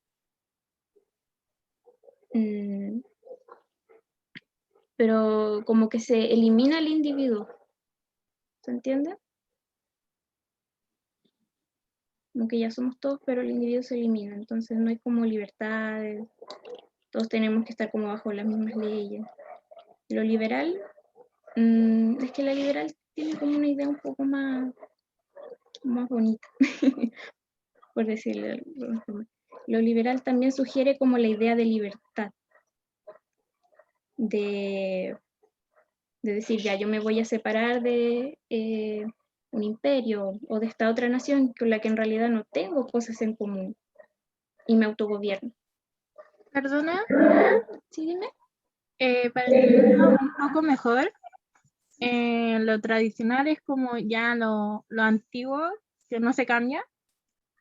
Pero como que se elimina el individuo. ¿Se entiende? Como que ya somos todos, pero el individuo se elimina. Entonces no hay como libertades. Todos tenemos que estar como bajo las mismas leyes. Lo liberal, es que la liberal tiene como una idea un poco más más bonita, por decirlo de alguna forma. Lo liberal también sugiere como la idea de libertad, de decir, ya, yo me voy a separar de un imperio o de esta otra nación con la que en realidad no tengo cosas en común y me autogobierno. Perdona, ¿Sí, dime? para entenderlo un poco mejor, lo tradicional es como ya lo antiguo, que no se cambia,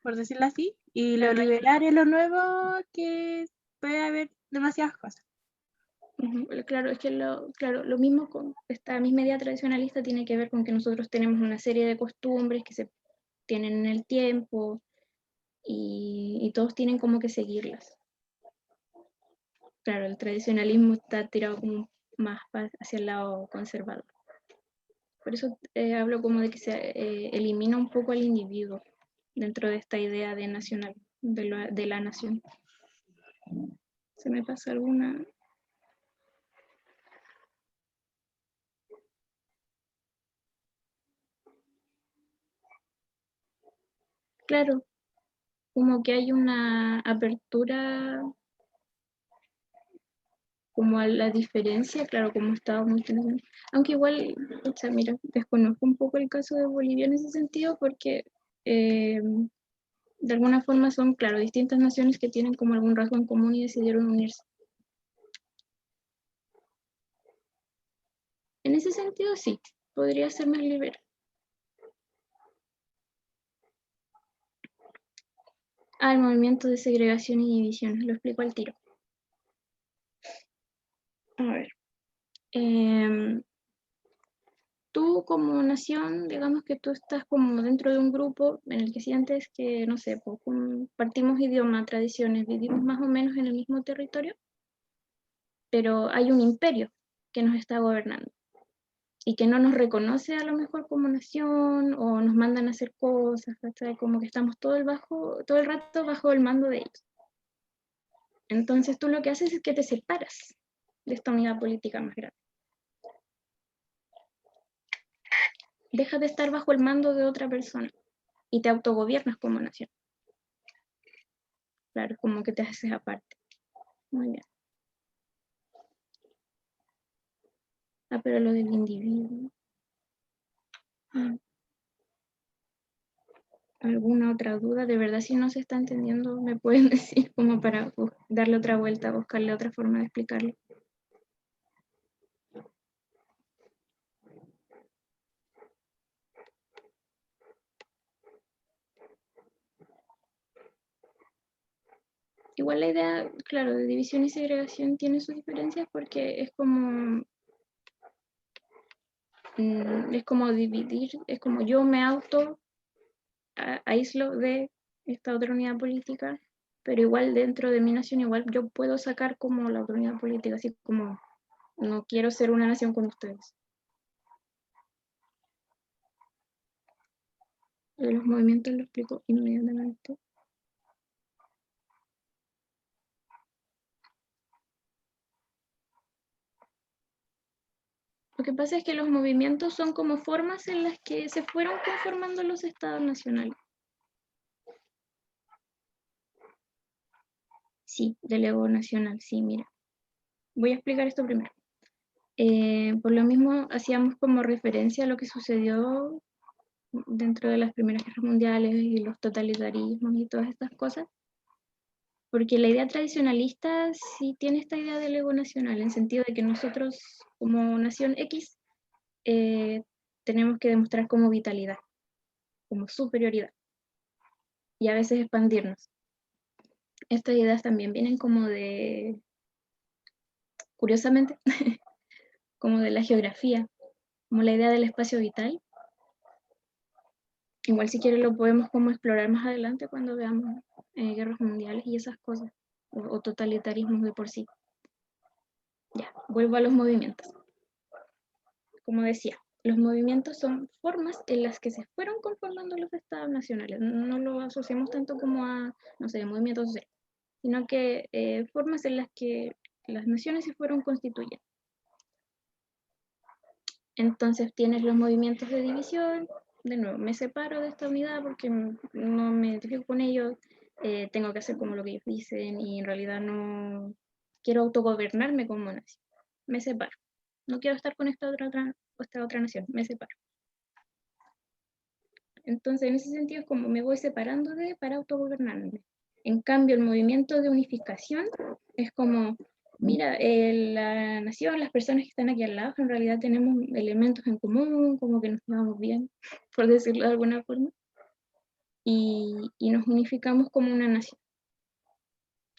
por decirlo así, y lo Claro. liberal es lo nuevo, que puede haber demasiadas cosas. Ujú. Claro, es que lo mismo con esta misma idea tradicionalista tiene que ver con que nosotros tenemos una serie de costumbres que se tienen en el tiempo y todos tienen como que seguirlas. Claro, el tradicionalismo está tirado como más hacia el lado conservador. Por eso hablo como de que se elimina un poco al individuo dentro de esta idea de nacional, de la nación. ¿Se me pasa alguna? Claro, como que hay una apertura como a la diferencia, claro, como estábamos diciendo. Aunque igual, o sea, mira, desconozco un poco el caso de Bolivia en ese sentido porque de alguna forma son, claro, distintas naciones que tienen como algún rasgo en común y decidieron unirse. En ese sentido, sí, podría ser más liberal. El movimiento de segregación y división, lo explico al tiro. A ver. Tú como nación, digamos que tú estás como dentro de un grupo en el que sientes que, no sé, pues, compartimos idioma, tradiciones, vivimos más o menos en el mismo territorio, pero hay un imperio que nos está gobernando y que no nos reconoce a lo mejor como nación o nos mandan a hacer cosas, ¿cachai? Como que estamos todo el rato bajo el mando de ellos. Entonces tú lo que haces es que te separas de esta unidad política más grande. Dejas de estar bajo el mando de otra persona y te autogobiernas como nación. Claro, como que te haces aparte. Muy bien. Pero lo del individuo. ¿Alguna otra duda? De verdad, si no se está entendiendo, me pueden decir como para darle otra vuelta, buscarle otra forma de explicarlo. Igual la idea, claro, de división y segregación tiene sus diferencias porque es como dividir, es como yo me aíslo de esta otra unidad política, pero igual dentro de mi nación, igual yo puedo sacar como la otra unidad política, así como no quiero ser una nación con ustedes. De los movimientos lo explico inmediatamente. Lo que pasa es que los movimientos son como formas en las que se fueron conformando los estados nacionales. Sí, del ego nacional, sí, mira. Voy a explicar esto primero. Por lo mismo, hacíamos como referencia a lo que sucedió dentro de las primeras guerras mundiales y los totalitarismos y todas estas cosas, porque la idea tradicionalista sí tiene esta idea del ego nacional, en el sentido de que nosotros como nación X tenemos que demostrar como vitalidad, como superioridad, y a veces expandirnos. Estas ideas también vienen como de, curiosamente, como de la geografía, como la idea del espacio vital. Igual si quieres lo podemos como explorar más adelante cuando veamos guerras mundiales y esas cosas, o totalitarismos de por sí. Ya, vuelvo a los movimientos. Como decía, los movimientos son formas en las que se fueron conformando los estados nacionales. No lo asociamos tanto como a, no sé, movimientos sociales, sino que formas en las que las naciones se fueron constituyendo. Entonces tienes los movimientos de división de nuevo, me separo de esta unidad porque no me identifico con ellos, tengo que hacer como lo que ellos dicen y en realidad no quiero autogobernarme como nación. Me separo. No quiero estar con esta otra nación, me separo. Entonces, en ese sentido es como me voy separando para autogobernarme. En cambio, el movimiento de unificación es como, mira, la nación, las personas que están aquí al lado, en realidad tenemos elementos en común, como que nos llevamos bien, por decirlo de alguna forma, y nos unificamos como una nación,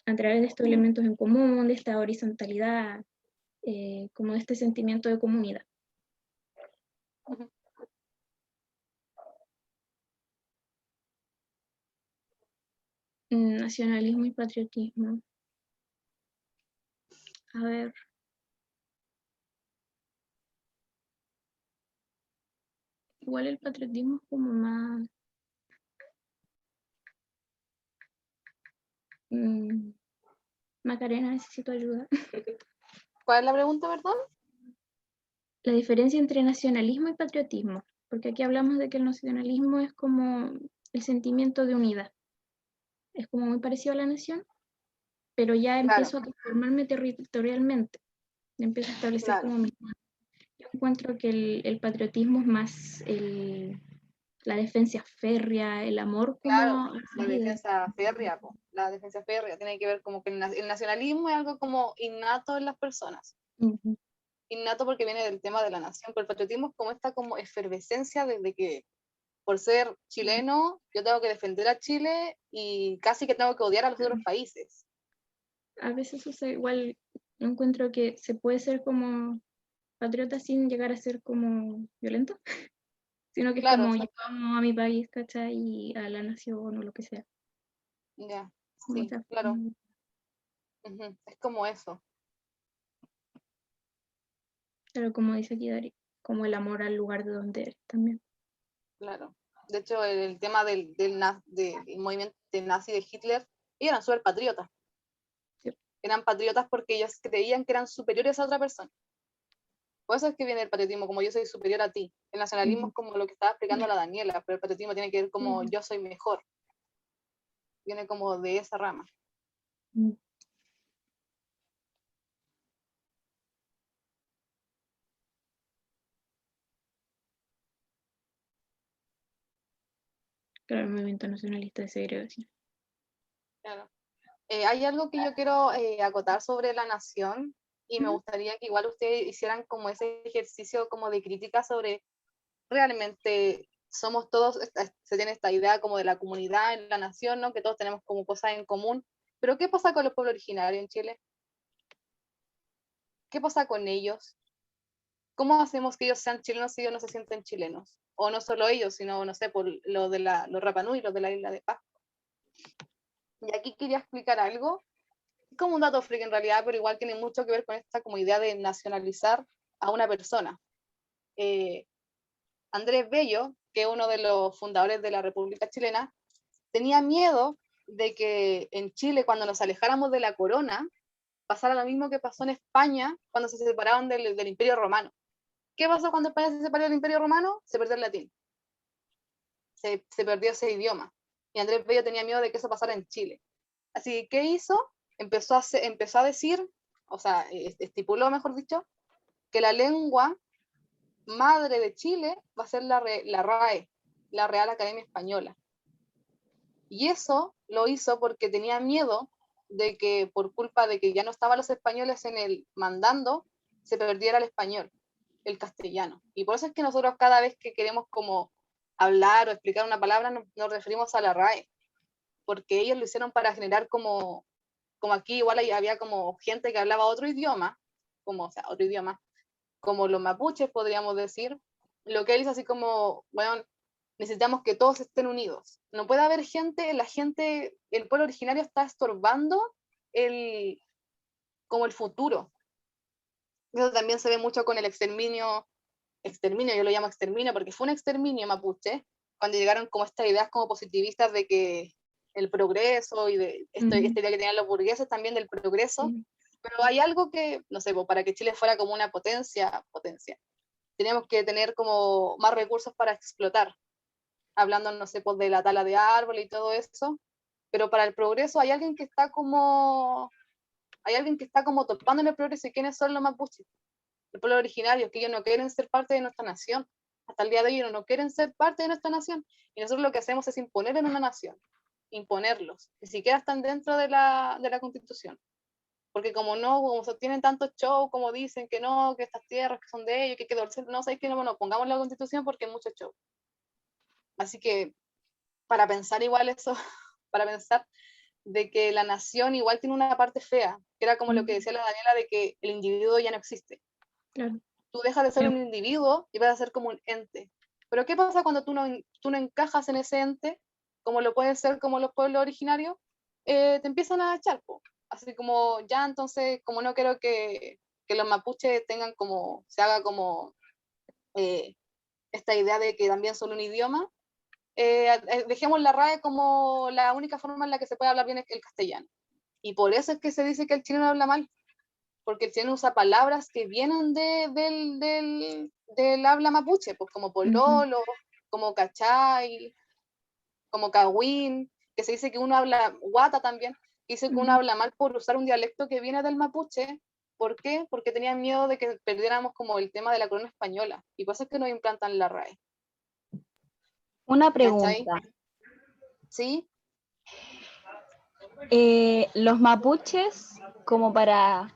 a través de estos elementos en común, de esta horizontalidad, como de este sentimiento de comunidad. Nacionalismo y patriotismo. A ver. Igual el patriotismo es como más... Macarena, necesito ayuda. ¿Cuál es la pregunta, perdón? La diferencia entre nacionalismo y patriotismo. Porque aquí hablamos de que el nacionalismo es como el sentimiento de unidad. Es como muy parecido a la nación, pero ya empiezo a transformarme territorialmente. Empiezo a establecer Claro. como... Yo encuentro que el patriotismo es más la defensa férrea, el amor como... Claro, la defensa férrea, po. La defensa férrea tiene que ver como que el nacionalismo es algo como innato en las personas. Ujú. Innato porque viene del tema de la nación, pero el patriotismo es como esta como efervescencia desde que por ser chileno yo tengo que defender a Chile y casi que tengo que odiar a los otros países. A veces sucede igual, encuentro que se puede ser como patriota sin llegar a ser como violento, sino que es Claro, como yo amo a mi país, ¿cachai? Y a la nación o lo que sea. ya, Como sí, esa claro. forma. Ujú, es como eso, Pero como dice aquí Dari, como el amor al lugar de donde eres también. claro. De hecho, el tema del movimiento nazi de Hitler, ellos eran súper patriotas. Sí. Eran patriotas porque ellos creían que eran superiores a otra persona. Por eso es que viene el patriotismo, como yo soy superior a ti. El nacionalismo Ujú. es como lo que estaba explicando la Daniela, pero el patriotismo tiene que ver como Ujú. yo soy mejor. Viene como de esa rama. Ujú. Claro, el movimiento nacionalista de segregación. Claro. Hay algo que yo quiero acotar sobre la nación y me Ujú. gustaría que igual ustedes hicieran como ese ejercicio como de crítica sobre realmente somos todos, se tiene esta idea como de la comunidad en la nación, ¿no? Que todos tenemos como cosas en común, pero ¿qué pasa con los pueblos originarios en Chile? ¿Qué pasa con ellos? ¿Cómo hacemos que ellos sean chilenos si ellos no se sienten chilenos? O no solo ellos, sino, no sé, por lo de los Rapa Nui, los de la isla de Pascua. Y aquí quería explicar algo, es como un dato freak en realidad, pero igual tiene mucho que ver con esta como idea de nacionalizar a una persona. Andrés Bello, que es uno de los fundadores de la República Chilena, tenía miedo de que en Chile, cuando nos alejáramos de la corona, pasara lo mismo que pasó en España cuando se separaban del Imperio Romano. ¿Qué pasó cuando España se separó del Imperio Romano? Se perdió el latín. Se perdió ese idioma. Y Andrés Bello tenía miedo de que eso pasara en Chile. Así que, ¿qué hizo? Empezó a decir, o sea, estipuló, mejor dicho, que la lengua madre de Chile va a ser la RAE, la Real Academia Española. Y eso lo hizo porque tenía miedo de que por culpa de que ya no estaban los españoles en el mandando, se perdiera el español, el castellano. Y por eso es que nosotros cada vez que queremos como hablar o explicar una palabra nos referimos a la RAE, porque ellos lo hicieron para generar como aquí igual había como gente que hablaba otro idioma, como, o sea, otro idioma, como los mapuches podríamos decir, lo que él hizo así como, bueno, necesitamos que todos estén unidos. No puede haber el pueblo originario está estorbando como el futuro. Eso también se ve mucho con el exterminio, yo lo llamo exterminio porque fue un exterminio mapuche, cuando llegaron como estas ideas como positivistas de que el progreso y de esta idea que tenían los burgueses también del progreso, pero hay algo que, no sé, para que Chile fuera como una potencia, teníamos que tener como más recursos para explotar. hablando, no sé, pues de la tala de árboles y todo eso, pero para el progreso hay alguien que está como topando en el progreso. ¿Y quiénes son los mapuches? El pueblo originario, que ellos no quieren ser parte de nuestra nación. Hasta el día de hoy ellos no quieren ser parte de nuestra nación. Y nosotros lo que hacemos es imponer en una nación, imponerlos. Ni siquiera están dentro de la Constitución. Porque como tienen tantos shows, como dicen que no, que estas tierras que son de ellos, que no sabéis que no, pongamos la Constitución porque hay mucho show. Así que para pensar igual eso, para pensar de que la nación igual tiene una parte fea, que era como lo que decía la Daniela, de que el individuo ya no existe. Claro. Tú dejas de ser un individuo y vas a ser como un ente. Pero ¿qué pasa cuando tú no encajas en ese ente, como lo pueden ser como los pueblos originarios? Te empiezan a echar, po. Así como ya entonces, como no quiero que los mapuches tengan como, se haga como esta idea de que también son un idioma, dejemos la RAE como la única forma en la que se puede hablar bien el castellano. Y por eso es que se dice que el chileno habla mal, porque el chileno usa palabras que vienen del habla mapuche, pues como pololo, como cachay, como cagüín, que se dice que uno habla guata también, que dice que uno habla mal por usar un dialecto que viene del mapuche. ¿Por qué? Porque tenían miedo de que perdiéramos como el tema de la corona española, y por eso es que nos implantan la RAE. Una ¿Cachai? pregunta. ¿Sí? Los mapuches, como para,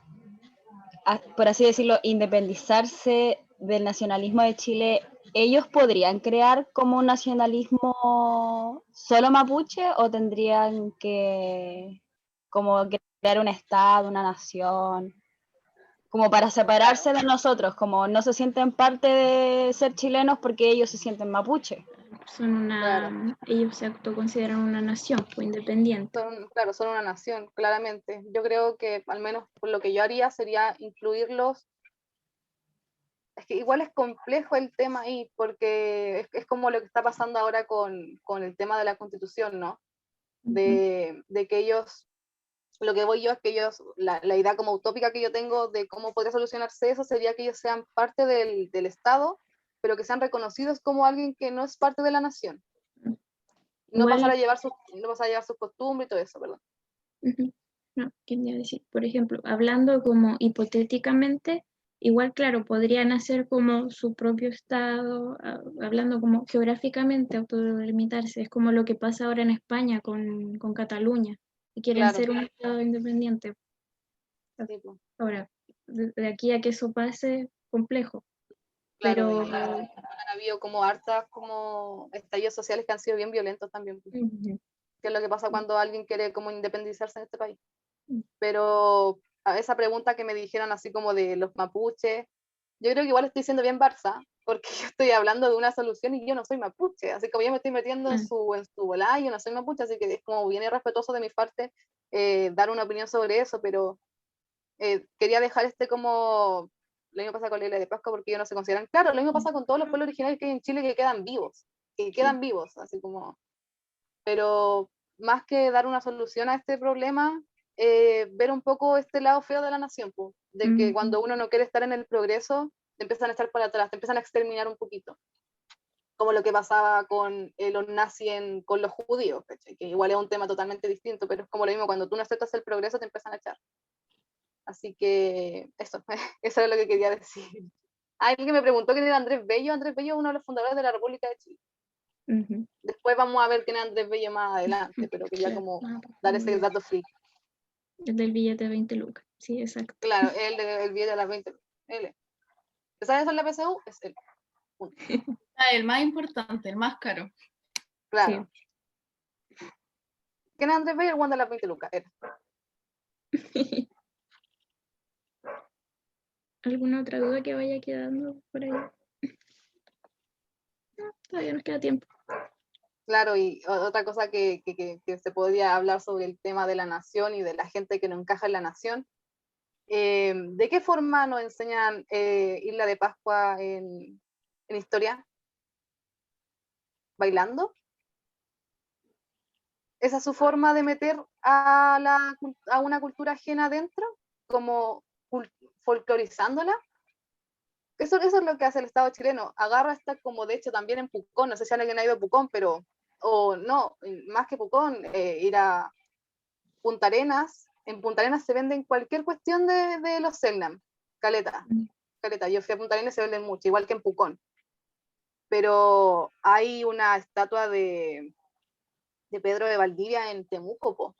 por así decirlo, independizarse del nacionalismo de Chile, ¿ellos podrían crear como un nacionalismo solo mapuche o tendrían que como crear un estado, una nación, como para separarse de nosotros, como no se sienten parte de ser chilenos porque ellos se sienten mapuche? Claro. Ellos se autoconsideran una nación, pues, independiente. Son una nación, claramente. Yo creo que al menos por lo que yo haría sería incluirlos. Es que igual es complejo el tema ahí, porque es como lo que está pasando ahora con el tema de la Constitución, ¿no? De que ellos, lo que voy yo es que ellos, la idea como utópica que yo tengo de cómo podría solucionarse eso sería que ellos sean parte del Estado, pero que sean reconocidos como alguien que no es parte de la nación. No Igual, pasar a llevar sus costumbres y todo eso, ¿verdad? no, ¿qué iba a decir? Por ejemplo, hablando como hipotéticamente, igual, claro, podrían hacer como su propio estado, hablando como geográficamente, autodelimitarse. Es como lo que pasa ahora en España con Cataluña, y quieren Claro, ser un estado independiente. sí, pues, Ahora, de aquí a que eso pase, complejo. claro, Pero y han habido como hartas como estallidos sociales que han sido bien violentos también, pues, que es lo que pasa cuando alguien quiere como independizarse en este país. Pero a esa pregunta que me dijeron así como de los mapuches, yo creo que igual estoy siendo bien Barça, porque yo estoy hablando de una solución y yo no soy mapuche, así como yo me estoy metiendo en su volá, yo no soy mapuche, así que es como bien irrespetuoso de mi parte dar una opinión sobre eso, pero quería dejar como, lo mismo pasa con la isla de Pascua porque ellos no se consideran, claro, lo mismo pasa con todos los pueblos originarios que hay en Chile que quedan vivos, así como, pero más que dar una solución a este problema, ver un poco este lado feo de la nación, pues, de que cuando uno no quiere estar en el progreso, te empiezan a estar para atrás, te empiezan a exterminar un poquito, como lo que pasaba con los nazis con los judíos, ¿cachai? Que igual es un tema totalmente distinto, pero es como lo mismo, cuando tú no aceptas el progreso te empiezan a echar. Así que eso, eso es lo que quería decir. Alguien me preguntó quién era Andrés Bello. Andrés Bello es uno de los fundadores de la República de Chile. Después vamos a ver quién es Andrés Bello más adelante, pero quería como dar ese dato free. El del billete de 20 lucas, sí, exacto. Claro, el billete de las 20. Él. ¿Sabes eso en la PSU? Es él. El más importante, el más caro. Claro. Sí. ¿Quién es Andrés Bello? El Juan de las 20 lucas. Él. ¿Alguna otra duda que vaya quedando por ahí? No, todavía nos queda tiempo. Claro, y otra cosa que se podría hablar sobre el tema de la nación y de la gente que no encaja en la nación. ¿De qué forma nos enseñan Isla de Pascua en historia? ¿Bailando? ¿Esa es su forma de meter a una cultura ajena adentro? ¿Como folclorizándola? eso es lo que hace el Estado chileno. Agarra esta, como de hecho también en Pucón, no sé si alguien ha ido a Pucón, pero, o no, más que Pucón, ir a Punta Arenas. En Punta Arenas se venden cualquier cuestión de los Selknam, caleta. Yo fui a Punta Arenas y se venden mucho, igual que en Pucón. Pero hay una estatua de Pedro de Valdivia en Temuco, po.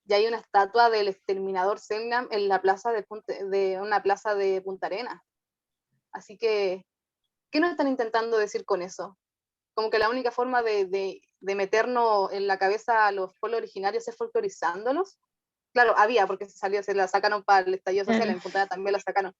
Y hay una estatua del exterminador Selknam en la plaza de una plaza de Punta Arenas. Así que, ¿qué nos están intentando decir con eso? Como que la única forma de meternos en la cabeza a los pueblos originarios es folclorizándolos. Claro, había, porque se la sacaron para el estallido social, en Punta Arenas también la sacaron.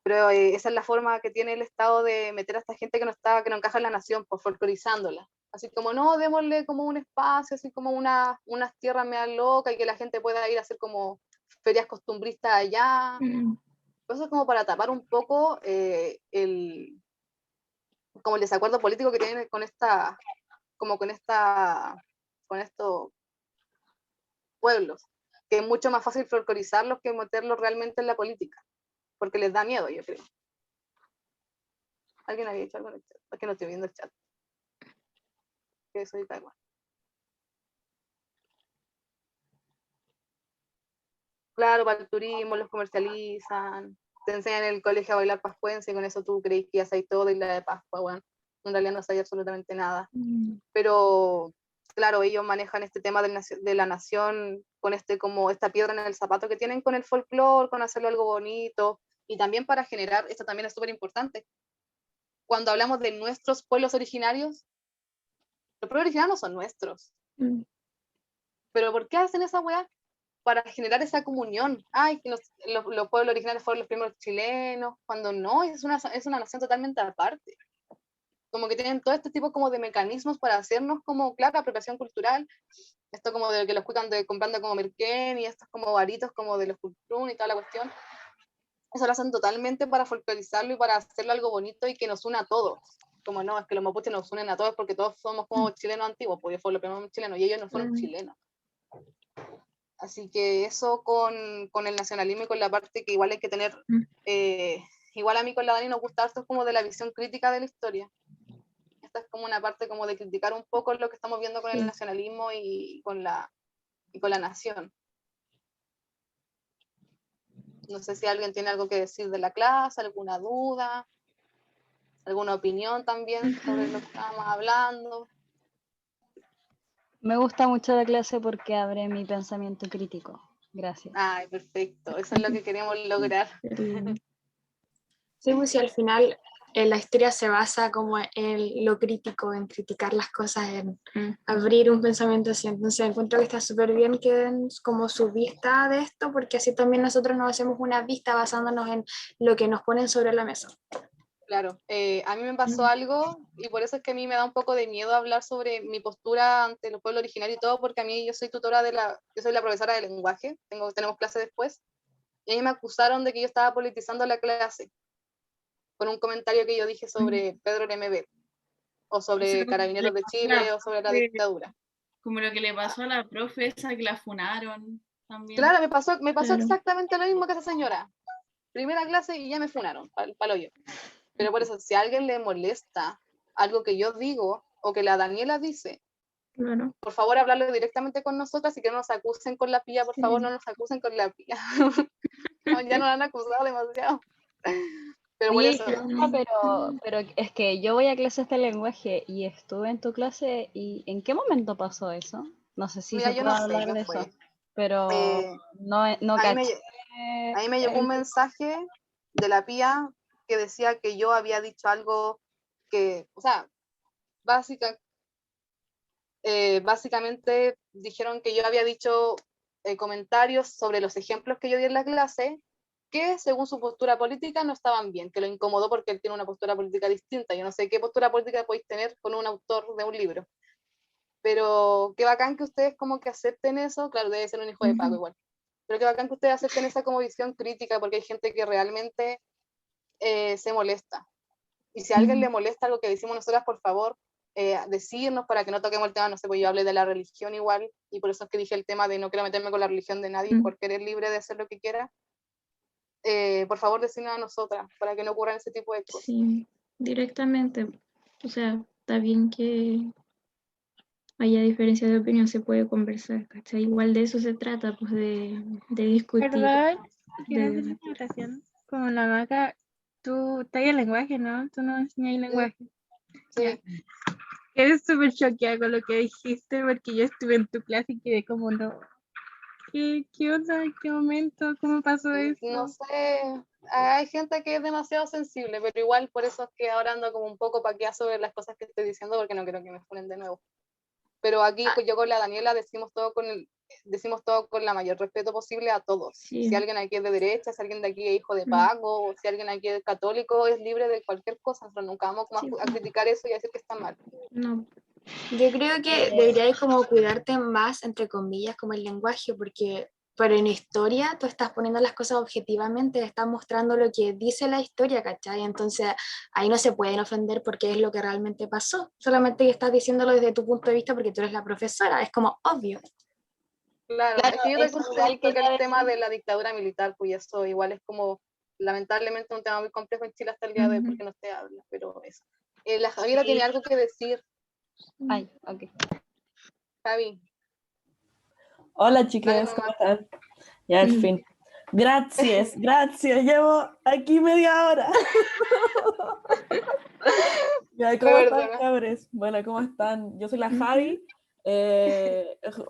Pero esa es la forma que tiene el Estado de meter a esta gente que no encaja en la nación, pues folclorizándola. Así como, no, démosle como un espacio, así como unas tierras medio locas y que la gente pueda ir a hacer como ferias costumbristas allá. Eso es como para tapar un poco como el desacuerdo político que tienen con estos pueblos, que es mucho más fácil folclorizarlos que meterlos realmente en la política, porque les da miedo, yo creo. ¿Alguien había dicho algo en el chat? Es que no estoy viendo el chat. Que soy Taiwán. Claro, para el turismo los comercializan, te enseñan en el colegio a bailar pascuense y con eso tú crees que ya sabes todo y la de Pascua, bueno, en realidad no sabes absolutamente nada. Pero claro, ellos manejan este tema de la nación con como esta piedra en el zapato que tienen con el folclore, con hacerlo algo bonito, y también para generar, esto también es súper importante, cuando hablamos de nuestros pueblos originarios, los pueblos originarios no son nuestros. Pero ¿por qué hacen esa weá? Para generar esa comunión. Ay, que los pueblos originarios fueron los primeros chilenos, cuando no, es una nación totalmente aparte. Como que tienen todo este tipo como de mecanismos para hacernos como, claro, apropiación cultural. Esto como de que los cuidan comprando como merquén y estos como varitos como de los cultrún y toda la cuestión. Eso lo hacen totalmente para folclorizarlo y para hacerlo algo bonito y que nos una a todos. Como no, es que los mapuches nos unen a todos porque todos somos como chilenos antiguos, porque fueron los primeros chilenos y ellos no fueron chilenos. Así que eso con el nacionalismo y con la parte que igual hay que tener, igual a mí con la Dani nos gusta esto como de la visión crítica de la historia. Esta es como una parte como de criticar un poco lo que estamos viendo con el nacionalismo y con la nación. No sé si alguien tiene algo que decir de la clase, alguna duda, alguna opinión también sobre lo que estábamos hablando. Me gusta mucho la clase porque abre mi pensamiento crítico. Gracias. Ay, perfecto, eso es lo que queremos lograr. Sí, pues si al final la historia se basa como en lo crítico, en criticar las cosas, en abrir un pensamiento así. Entonces encuentro que está súper bien que den como su vista de esto, porque así también nosotros nos hacemos una vista basándonos en lo que nos ponen sobre la mesa. Claro, a mí me pasó algo y por eso es que a mí me da un poco de miedo hablar sobre mi postura ante los pueblos originarios y todo, porque a mí yo soy yo soy la profesora de lenguaje, tenemos clase después, y a mí me acusaron de que yo estaba politizando la clase con un comentario que yo dije sobre Pedro Lemebel, o sobre Carabineros de Chile, o sobre la dictadura. Como lo que le pasó a la profe esa que la funaron también. Claro, me pasó exactamente lo mismo que esa señora. Primera clase y ya me funaron, pa'l hoyo. Pero por eso, si a alguien le molesta algo que yo digo o que la Daniela dice, por favor hablarlo directamente con nosotras y que no nos acusen con la pía, por favor no nos acusen con la pía. No, ya nos han acusado demasiado. Pero por Oye, eso. pero es que yo voy a clases de lenguaje y estuve en tu clase y ¿en qué momento pasó eso? No sé si Mira, se yo puede no sé hablar qué de fue. eso, pero no a caché. mí me llegó un mensaje de la pía que decía que yo había dicho algo que, o sea, básicamente dijeron que yo había dicho comentarios sobre los ejemplos que yo di en la clase que según su postura política no estaban bien, que lo incomodó porque él tiene una postura política distinta. Yo no sé qué postura política podéis tener con un autor de un libro, pero qué bacán que ustedes como que acepten eso. Claro, debe ser un hijo de Paco igual, pero qué bacán que ustedes acepten esa como visión crítica, porque hay gente que realmente se molesta. Y si a alguien le molesta algo que decimos nosotras, por favor, decirnos para que no toquemos el tema. No sé, pues yo hablé de la religión igual, y por eso es que dije el tema de no quiero meterme con la religión de nadie, porque eres libre de hacer lo que quieras. por favor decirnos a nosotras para que no ocurran ese tipo de cosas. Sí, directamente. O sea, está bien que haya diferencia de opinión, se puede conversar, ¿cachai? Igual de eso se trata, pues de discutir. Perdón, quiero hacer de- una oración. Como la Maca, tú estás en lenguaje, ¿no? Tú no enseñas lenguaje. Sí. Quedé súper choqueada con lo que dijiste porque yo estuve en tu clase y quedé como, no. ¿Qué onda? ¿En qué momento? ¿Cómo pasó eso? No sé, hay gente que es demasiado sensible, pero igual por eso es que ahora ando como un poco paqueada sobre las cosas que estoy diciendo porque no quiero que me funen de nuevo. Pero aquí yo con la Daniela decimos todo con la mayor respeto posible a todos. Sí. Si alguien aquí es de derecha, si alguien de aquí es hijo de Paco, o si alguien aquí es católico, es libre de cualquier cosa. Nosotros nunca vamos como Sí. a criticar eso y a decir que está mal. No, Yo creo que deberías como cuidarte más, entre comillas, como el lenguaje, porque pero en historia tú estás poniendo las cosas objetivamente, estás mostrando lo que dice la historia, ¿cachai? Entonces ahí no se pueden ofender porque es lo que realmente pasó, solamente que estás diciéndolo desde tu punto de vista porque tú eres la profesora, es como obvio. Claro, Claro, es que yo eso igual toqué quería el tema decir. de la dictadura militar, pues eso igual es como, lamentablemente, un tema muy complejo en Chile hasta el día de hoy porque no se habla, pero eso. La Javiera tiene algo que decir. Ay, ok. Javi, Hola dale chiques, ¿cómo nomás. están? Ya al fin. Gracias, llevo aquí media hora. Ya, ¿cómo Me están, perdona. cabres? Bueno, ¿cómo están? Yo soy la Javi.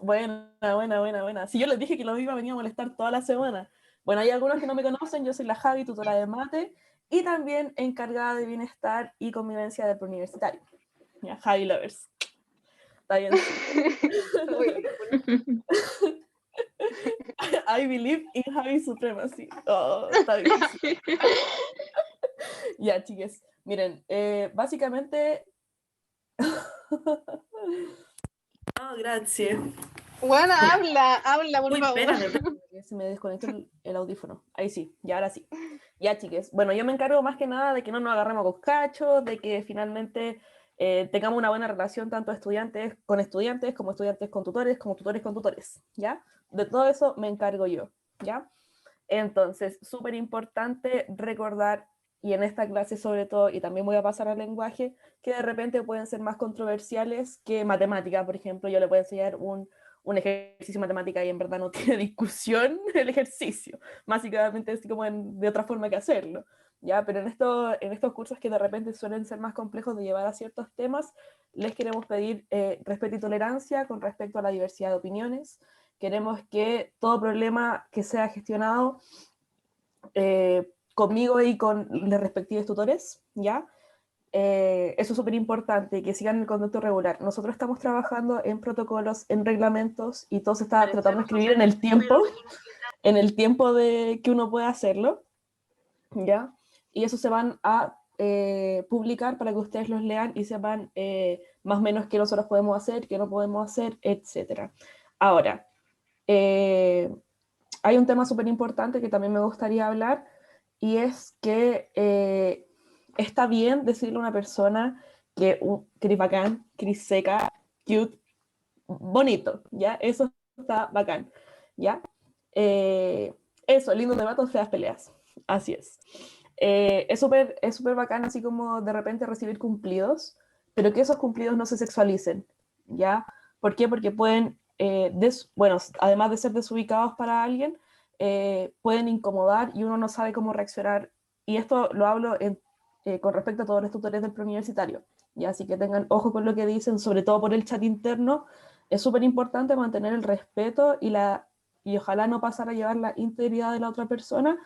Buena. Si yo les dije que los iba a venir a molestar toda la semana. Bueno, hay algunos que no me conocen, yo soy la Javi, tutora de mate, y también encargada de bienestar y convivencia del preuniversitario. Ya, Javi Lovers. Está bien. I believe in Javi Supremacy. Oh, está bien. Ya, chiques. Miren, básicamente... Oh, gracias. Bueno, habla, por Uy, favor. espérame, que se me desconectó el audífono. Ahí sí, ya ahora sí. Ya, chiques. Bueno, yo me encargo más que nada de que no nos agarremos con cachos, de que finalmente tengamos una buena relación tanto estudiantes como estudiantes con tutores, como tutores con tutores, ¿ya? De todo eso me encargo yo, ¿ya? Entonces, súper importante recordar, y en esta clase sobre todo, y también voy a pasar al lenguaje, que de repente pueden ser más controversiales que matemática, por ejemplo. Yo le puedo enseñar un ejercicio de matemática y en verdad no tiene discusión el ejercicio. Básicamente es como de otra forma que hacerlo. ¿Ya? Pero en estos cursos que de repente suelen ser más complejos de llevar a ciertos temas, les queremos pedir respeto y tolerancia con respecto a la diversidad de opiniones. Queremos que todo problema que sea gestionado conmigo y con los respectivos tutores, ¿ya? Eso es súper importante, que sigan el conducto regular. Nosotros estamos trabajando en protocolos, en reglamentos, y todo se está tratando de escribir en el tiempo de que uno pueda hacerlo, ¿ya? Y eso se van a publicar para que ustedes los lean y sepan más o menos qué nosotros podemos hacer, qué no podemos hacer, etc. Ahora, hay un tema súper importante que también me gustaría hablar, y es que está bien decirle a una persona que eres bacán, que eres seca, cute, bonito, ¿ya? Eso está bacán, ¿ya? Eso, lindo debate, feas peleas, así es. Es súper bacán así como de repente recibir cumplidos, pero que esos cumplidos no se sexualicen, ¿ya? ¿Por qué? Porque pueden, bueno, además de ser desubicados para alguien, pueden incomodar y uno no sabe cómo reaccionar. Y esto lo hablo con respecto a todos los tutores del preuniversitario, ¿ya? Así que tengan ojo con lo que dicen, sobre todo por el chat interno. Es súper importante mantener el respeto y ojalá no pasar a llevar la integridad de la otra persona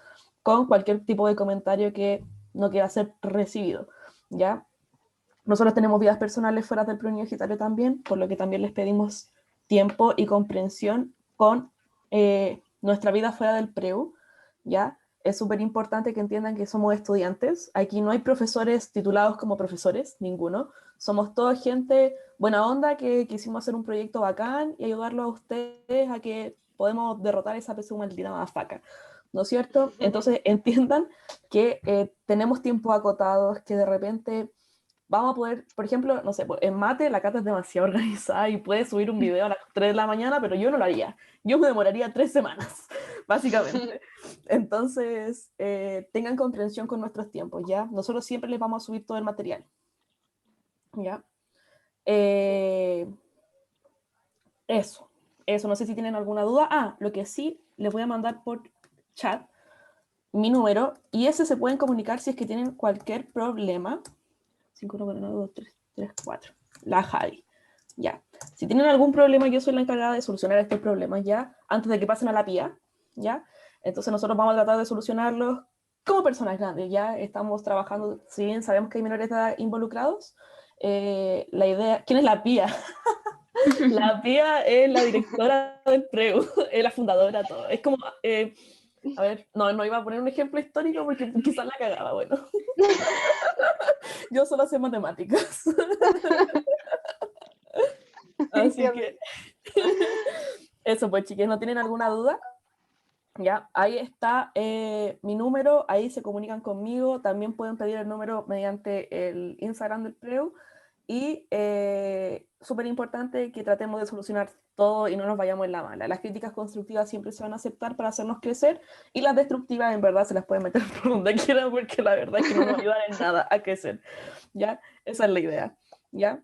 con cualquier tipo de comentario que no quiera ser recibido, ¿ya? Nosotros tenemos vidas personales fuera del preuniversitario también, por lo que también les pedimos tiempo y comprensión con nuestra vida fuera del preu, ¿ya? Es súper importante que entiendan que somos estudiantes. Aquí no hay profesores titulados como profesores, ninguno. Somos toda gente buena onda que quisimos hacer un proyecto bacán y ayudarlos a ustedes a que podemos derrotar esa PSU maldita madafaca, ¿no es cierto? Entonces entiendan que tenemos tiempos acotados, que de repente vamos a poder, por ejemplo, no sé, en mate la Cata es demasiado organizada y puede subir un video a las 3 de la mañana, pero yo no lo haría. Yo me demoraría 3 semanas, básicamente. Entonces, tengan comprensión con nuestros tiempos, ¿ya? Nosotros siempre les vamos a subir todo el material, ¿ya? Eso, no sé si tienen alguna duda. Lo que sí, les voy a mandar por chat mi número, y ese se pueden comunicar si es que tienen cualquier problema. 51423334. La Javi. Ya. Si tienen algún problema, yo soy la encargada de solucionar estos problemas, ¿ya? Antes de que pasen a la PIA, ¿ya? Entonces nosotros vamos a tratar de solucionarlos como personas grandes, ¿ya? Estamos trabajando, si bien sabemos que hay menores de edad involucrados, la idea... ¿Quién es la PIA? La PIA es la directora del PREU, es la fundadora, todo. Es como... a ver, no iba a poner un ejemplo histórico porque quizás la cagaba, bueno. Yo solo sé matemáticas. Así que eso, pues chiques, ¿no tienen alguna duda? Ya, ahí está mi número, ahí se comunican conmigo, también pueden pedir el número mediante el Instagram del PREU, y súper importante que tratemos de solucionar todo y no nos vayamos en la mala. Las críticas constructivas siempre se van a aceptar para hacernos crecer, y las destructivas en verdad se las pueden meter por donde quieran, porque la verdad es que no nos ayudan en nada a crecer, ¿ya? Esa es la idea, ¿ya?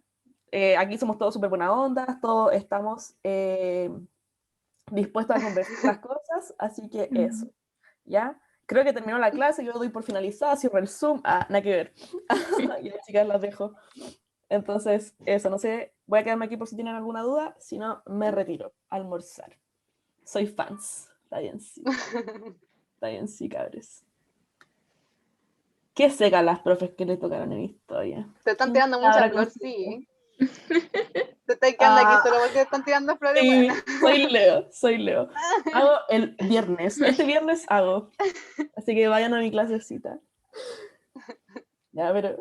Aquí somos todos súper buena onda, todos estamos dispuestos a conversar las cosas, así que eso, ¿ya? Creo que terminó la clase, yo doy por finalizada, cierro el Zoom, nada que ver. Ya, chicas, las dejo. Entonces, eso, no sé, voy a quedarme aquí por si tienen alguna duda, si no, me retiro a almorzar. Soy fans. Está bien, sí. Está bien, sí, cabres. ¿Qué secan las profes que le tocaron en historia? Te están tirando mucha flor, sí. Te estás quedando aquí solo porque te están tirando flores. Sí, Bueno. soy Leo. Hago el viernes. Este viernes hago. Así que vayan a mi clasecita. Ya, pero...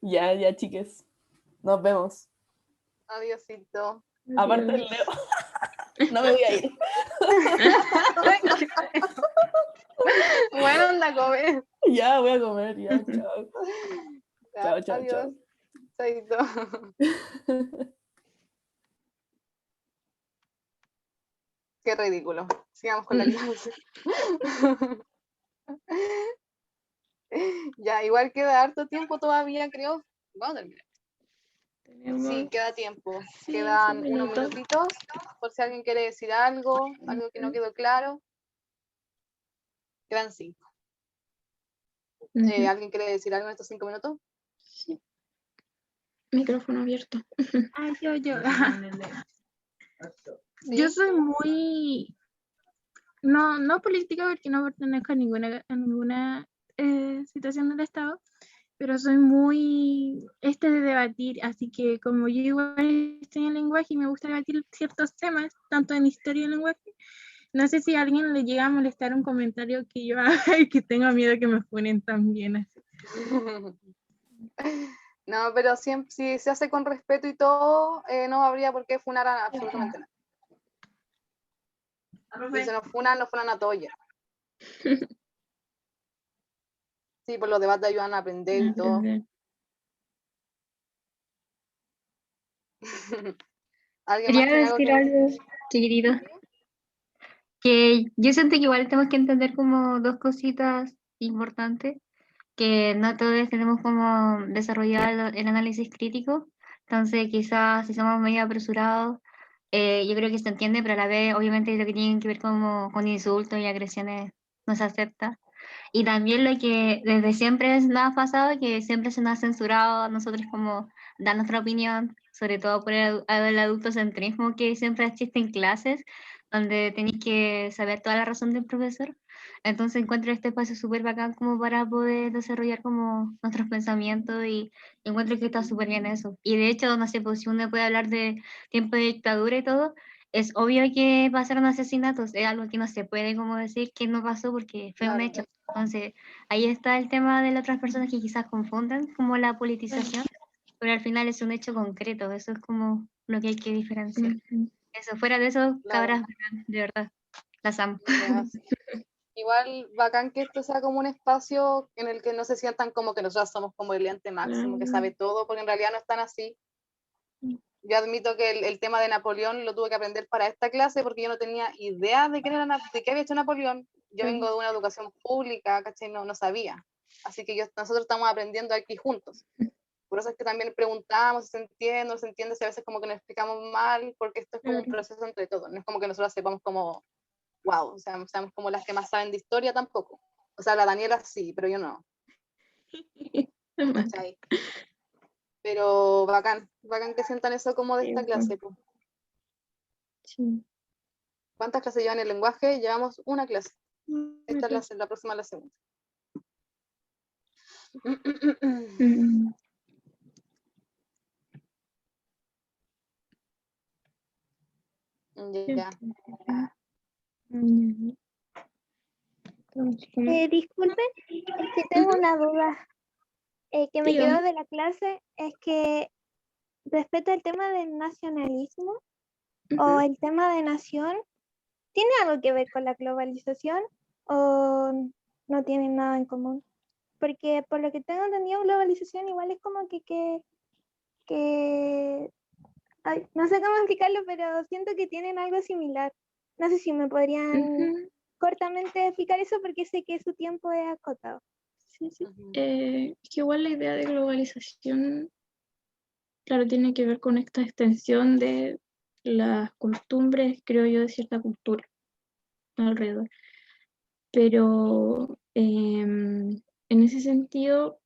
ya, chiques. Nos vemos. Adiósito. Aparte el Leo. No me voy a ir. Bueno, anda a comer. Ya, voy a comer, ya, chao. Ya, Chao. adiós. Chaito. Qué ridículo. Sigamos con la clase. Ya, igual queda harto tiempo todavía, creo. Vamos a terminar. Sí, queda tiempo. Sí, Quedan 5 unos minutos. minutitos por si alguien quiere decir algo que no quedó claro. Quedan 5. ¿Alguien quiere decir algo en estos 5 minutos? Sí. Micrófono abierto. Yo. ¿Sí? Yo soy muy, no política porque no pertenezco a ninguna situación del Estado, pero soy muy de debatir, así que como yo igual estoy en lenguaje y me gusta debatir ciertos temas, tanto en historia y en lenguaje, no sé si a alguien le llega a molestar un comentario que yo haga y que tengo miedo que me funen también así. No, pero siempre, si se hace con respeto y todo, no habría por qué funar a absolutamente nada. Si se nos funan a todos ya. Sí, pues los debates ayudan a aprender y todo. ¿Alguien más Quería tiene algo decir que algo, decir? chiquitito, que yo siento que igual tenemos que entender como dos cositas importantes, que no todos tenemos como desarrollado el análisis crítico, entonces quizás si somos medio apresurados, yo creo que se entiende, pero a la vez obviamente lo que tiene que ver como con insultos y agresiones no se acepta. Y también lo que desde siempre nos ha pasado, que siempre se nos ha censurado a nosotros como dar nuestra opinión, sobre todo por el adultocentrismo que siempre existe en clases, donde tenéis que saber toda la razón del profesor. Entonces encuentro este espacio súper bacán como para poder desarrollar como nuestros pensamientos, y encuentro que está súper bien eso. Y de hecho, no sé, pues si uno puede hablar de tiempo de dictadura y todo, es obvio que pasaron asesinatos, es algo que no se puede como decir que no pasó porque fue un hecho. Entonces, ahí está el tema de las otras personas que quizás confundan como la politización, pero al final es un hecho concreto, eso es como lo que hay que diferenciar. Eso, fuera de eso, cabras, de verdad, las amo. Ya, sí. igual bacán que esto sea como un espacio en el que no se sientan como que nosotros somos como el ente máximo, que sabe todo, porque en realidad no están así. Yo admito que el tema de Napoleón lo tuve que aprender para esta clase porque yo no tenía idea de qué había hecho Napoleón. Yo vengo de una educación pública, ¿cachai? No sabía. Así que nosotros estamos aprendiendo aquí juntos. Por eso es que también preguntamos si se entiende, no se entiende, si a veces como que nos explicamos mal, porque esto es como un proceso entre todos. No es como que nosotros sepamos como, wow, o sea, seamos como las que más saben de historia tampoco. O sea, la Daniela sí, pero yo no. ¿Cachai? Pero bacán que sientan eso como de esta clase. Po. Sí. ¿Cuántas clases llevan el lenguaje? Llevamos una clase. Esta es la próxima, la segunda. Ya. Disculpen, es que tengo una duda que me Dígame. quedó de la clase, es que respecto al tema del nacionalismo o el tema de nación, ¿tiene algo que ver con la globalización o no tienen nada en común? Porque por lo que tengo entendido, globalización igual es como ay, no sé cómo explicarlo, pero siento que tienen algo similar. No sé si me podrían cortamente explicar eso porque sé que su tiempo es acotado. Sí. Es que igual la idea de globalización, claro, tiene que ver con esta extensión de las costumbres, creo yo, de cierta cultura alrededor. Pero en ese sentido,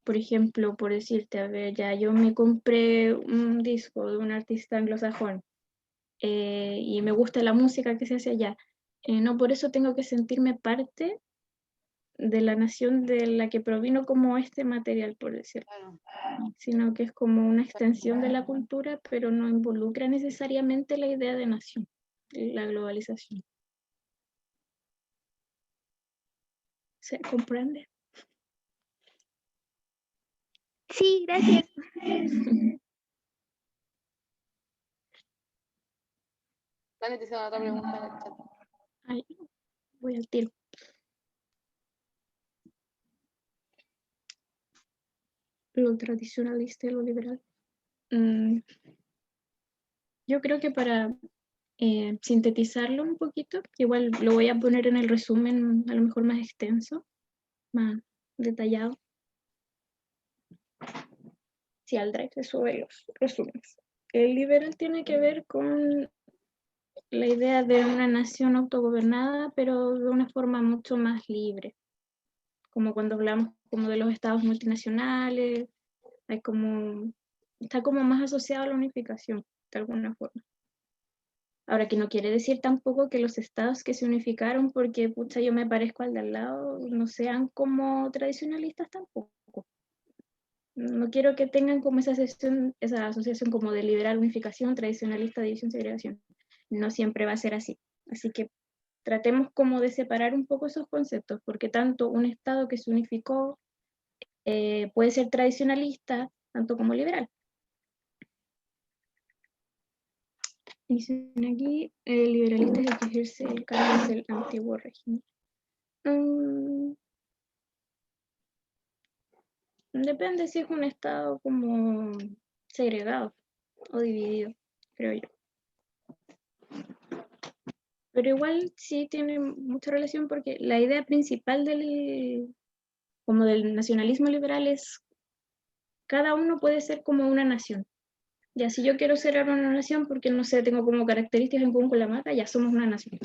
por ejemplo, por decirte, a ver, ya yo me compré un disco de un artista anglosajón y me gusta la música que se hace allá. No por eso tengo que sentirme parte de la nación de la que provino como este material, por decirlo, sino que es como una extensión de la cultura, pero no involucra necesariamente la idea de nación, la globalización. ¿Se comprende? Sí, gracias. Dani, te hice otra pregunta en el chat. Ay, voy al tiro. Lo tradicionalista y lo liberal. Yo creo que para sintetizarlo un poquito, igual lo voy a poner en el resumen a lo mejor más extenso, más detallado. Si al Drive se sube los resúmenes. El liberal tiene que ver con la idea de una nación autogobernada, pero de una forma mucho más libre. Como cuando hablamos como de los estados multinacionales, está como más asociado a la unificación, de alguna forma. Ahora, que no quiere decir tampoco que los estados que se unificaron porque, pucha, yo me parezco al de al lado, no sean como tradicionalistas tampoco. No quiero que tengan como esa asociación como de liberal, unificación, tradicionalista, división, segregación. No siempre va a ser así. Así que tratemos como de separar un poco esos conceptos, porque tanto un estado que se unificó puede ser tradicionalista, tanto como liberal. Dicen aquí, el liberalista es el que ejerce el cargo del antiguo régimen. Depende si es un estado como segregado o dividido, creo yo. Pero igual sí tiene mucha relación porque la idea principal como del nacionalismo liberal es cada uno puede ser como una nación. Ya si yo quiero ser ahora una nación porque no sé, tengo como características en común con la mata, ya somos una nación.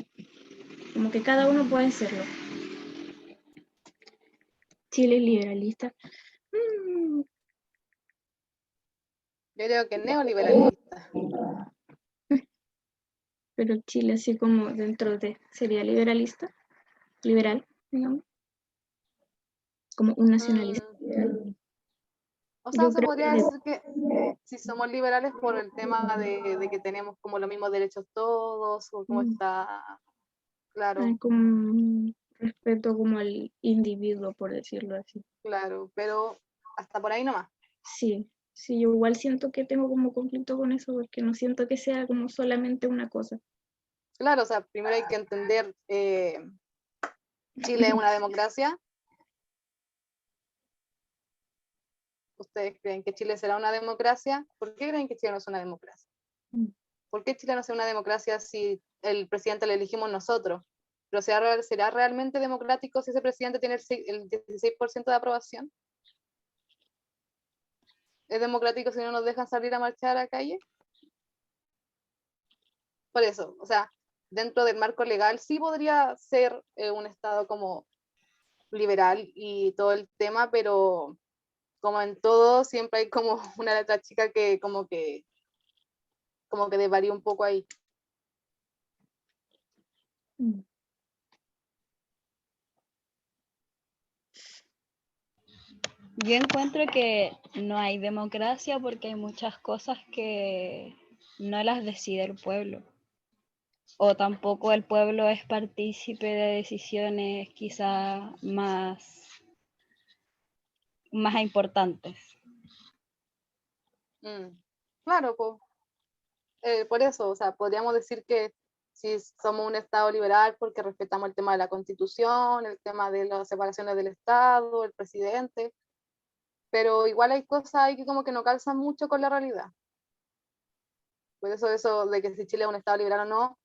Como que cada uno puede serlo. Chile es liberalista. Yo creo que neoliberalista. Pero Chile así como dentro de, sería liberalista, liberal, digamos. Como un nacionalista. O sea, Yo se creo podría que decir que si somos liberales por el tema de que tenemos como los mismos derechos todos, o como está, claro. hay como un respeto como al individuo, por decirlo así. Claro, pero hasta por ahí nomás. Sí, yo igual siento que tengo como conflicto con eso, porque no siento que sea como solamente una cosa. Claro, o sea, primero hay que entender ¿Chile es una democracia? ¿Ustedes creen que Chile será una democracia? ¿Por qué creen que Chile no es una democracia? ¿Por qué Chile no es una democracia si el presidente lo elegimos nosotros? ¿Pero será realmente democrático si ese presidente tiene el 16% de aprobación? ¿Es democrático si no nos dejan salir a marchar a la calle? Por eso, o sea, dentro del marco legal sí podría ser un Estado como liberal y todo el tema, pero como en todo, siempre hay como una letra chica que como que desvaría un poco ahí. Yo encuentro que no hay democracia porque hay muchas cosas que no las decide el pueblo. O tampoco el pueblo es partícipe de decisiones quizás más importantes. Claro, por eso, o sea, podríamos decir que si somos un Estado liberal porque respetamos el tema de la Constitución, el tema de las separaciones del Estado, el presidente, pero igual hay cosas ahí que como que no calzan mucho con la realidad. Por eso de que si Chile es un Estado liberal o no,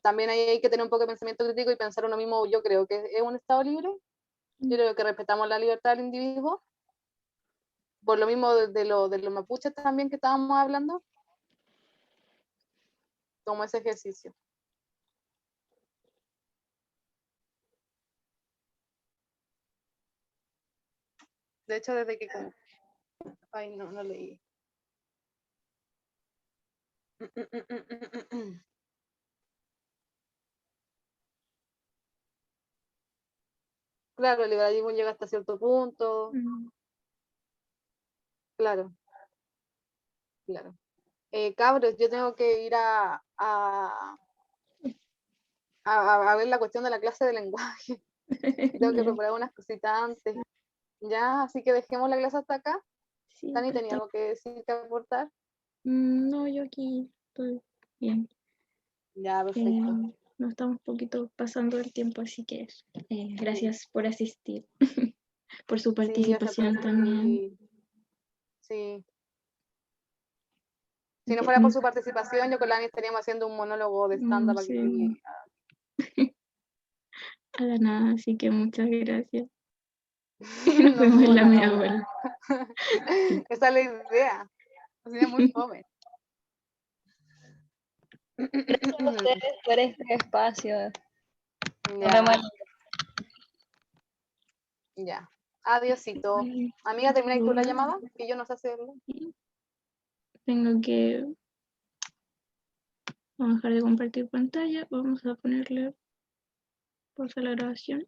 también hay que tener un poco de pensamiento crítico y pensar uno mismo, yo creo que es un Estado libre, yo creo que respetamos la libertad del individuo, por lo mismo de los mapuches también que estábamos hablando, como ese ejercicio. De hecho, desde que... Ay, no leí. Claro, el liberalismo llega hasta cierto punto. Claro. Cabros, yo tengo que ir a ver la cuestión de la clase de lenguaje. Tengo que preparar unas cositas antes. Ya, así que dejemos la clase hasta acá. Sí, Dani, ¿tenía algo que decir, que aportar? No, yo aquí estoy bien. Ya, perfecto. Nos estamos un poquito pasando el tiempo, así que gracias por asistir, por su participación también. Sí. Si no fuera por su participación, yo con Lani estaríamos haciendo un monólogo de stand-up aquí. A la nada, así que muchas gracias. Nos vemos en la media hora. Esa es la idea. Así es muy joven. Gracias a ustedes por este espacio. Nos Ya. vemos. Ya. Adiósito. Amiga, ¿terminas tú la llamada? Que yo no sé hacerlo. Tengo que... Vamos a dejar de compartir pantalla. Vamos a ponerle pausa a la grabación.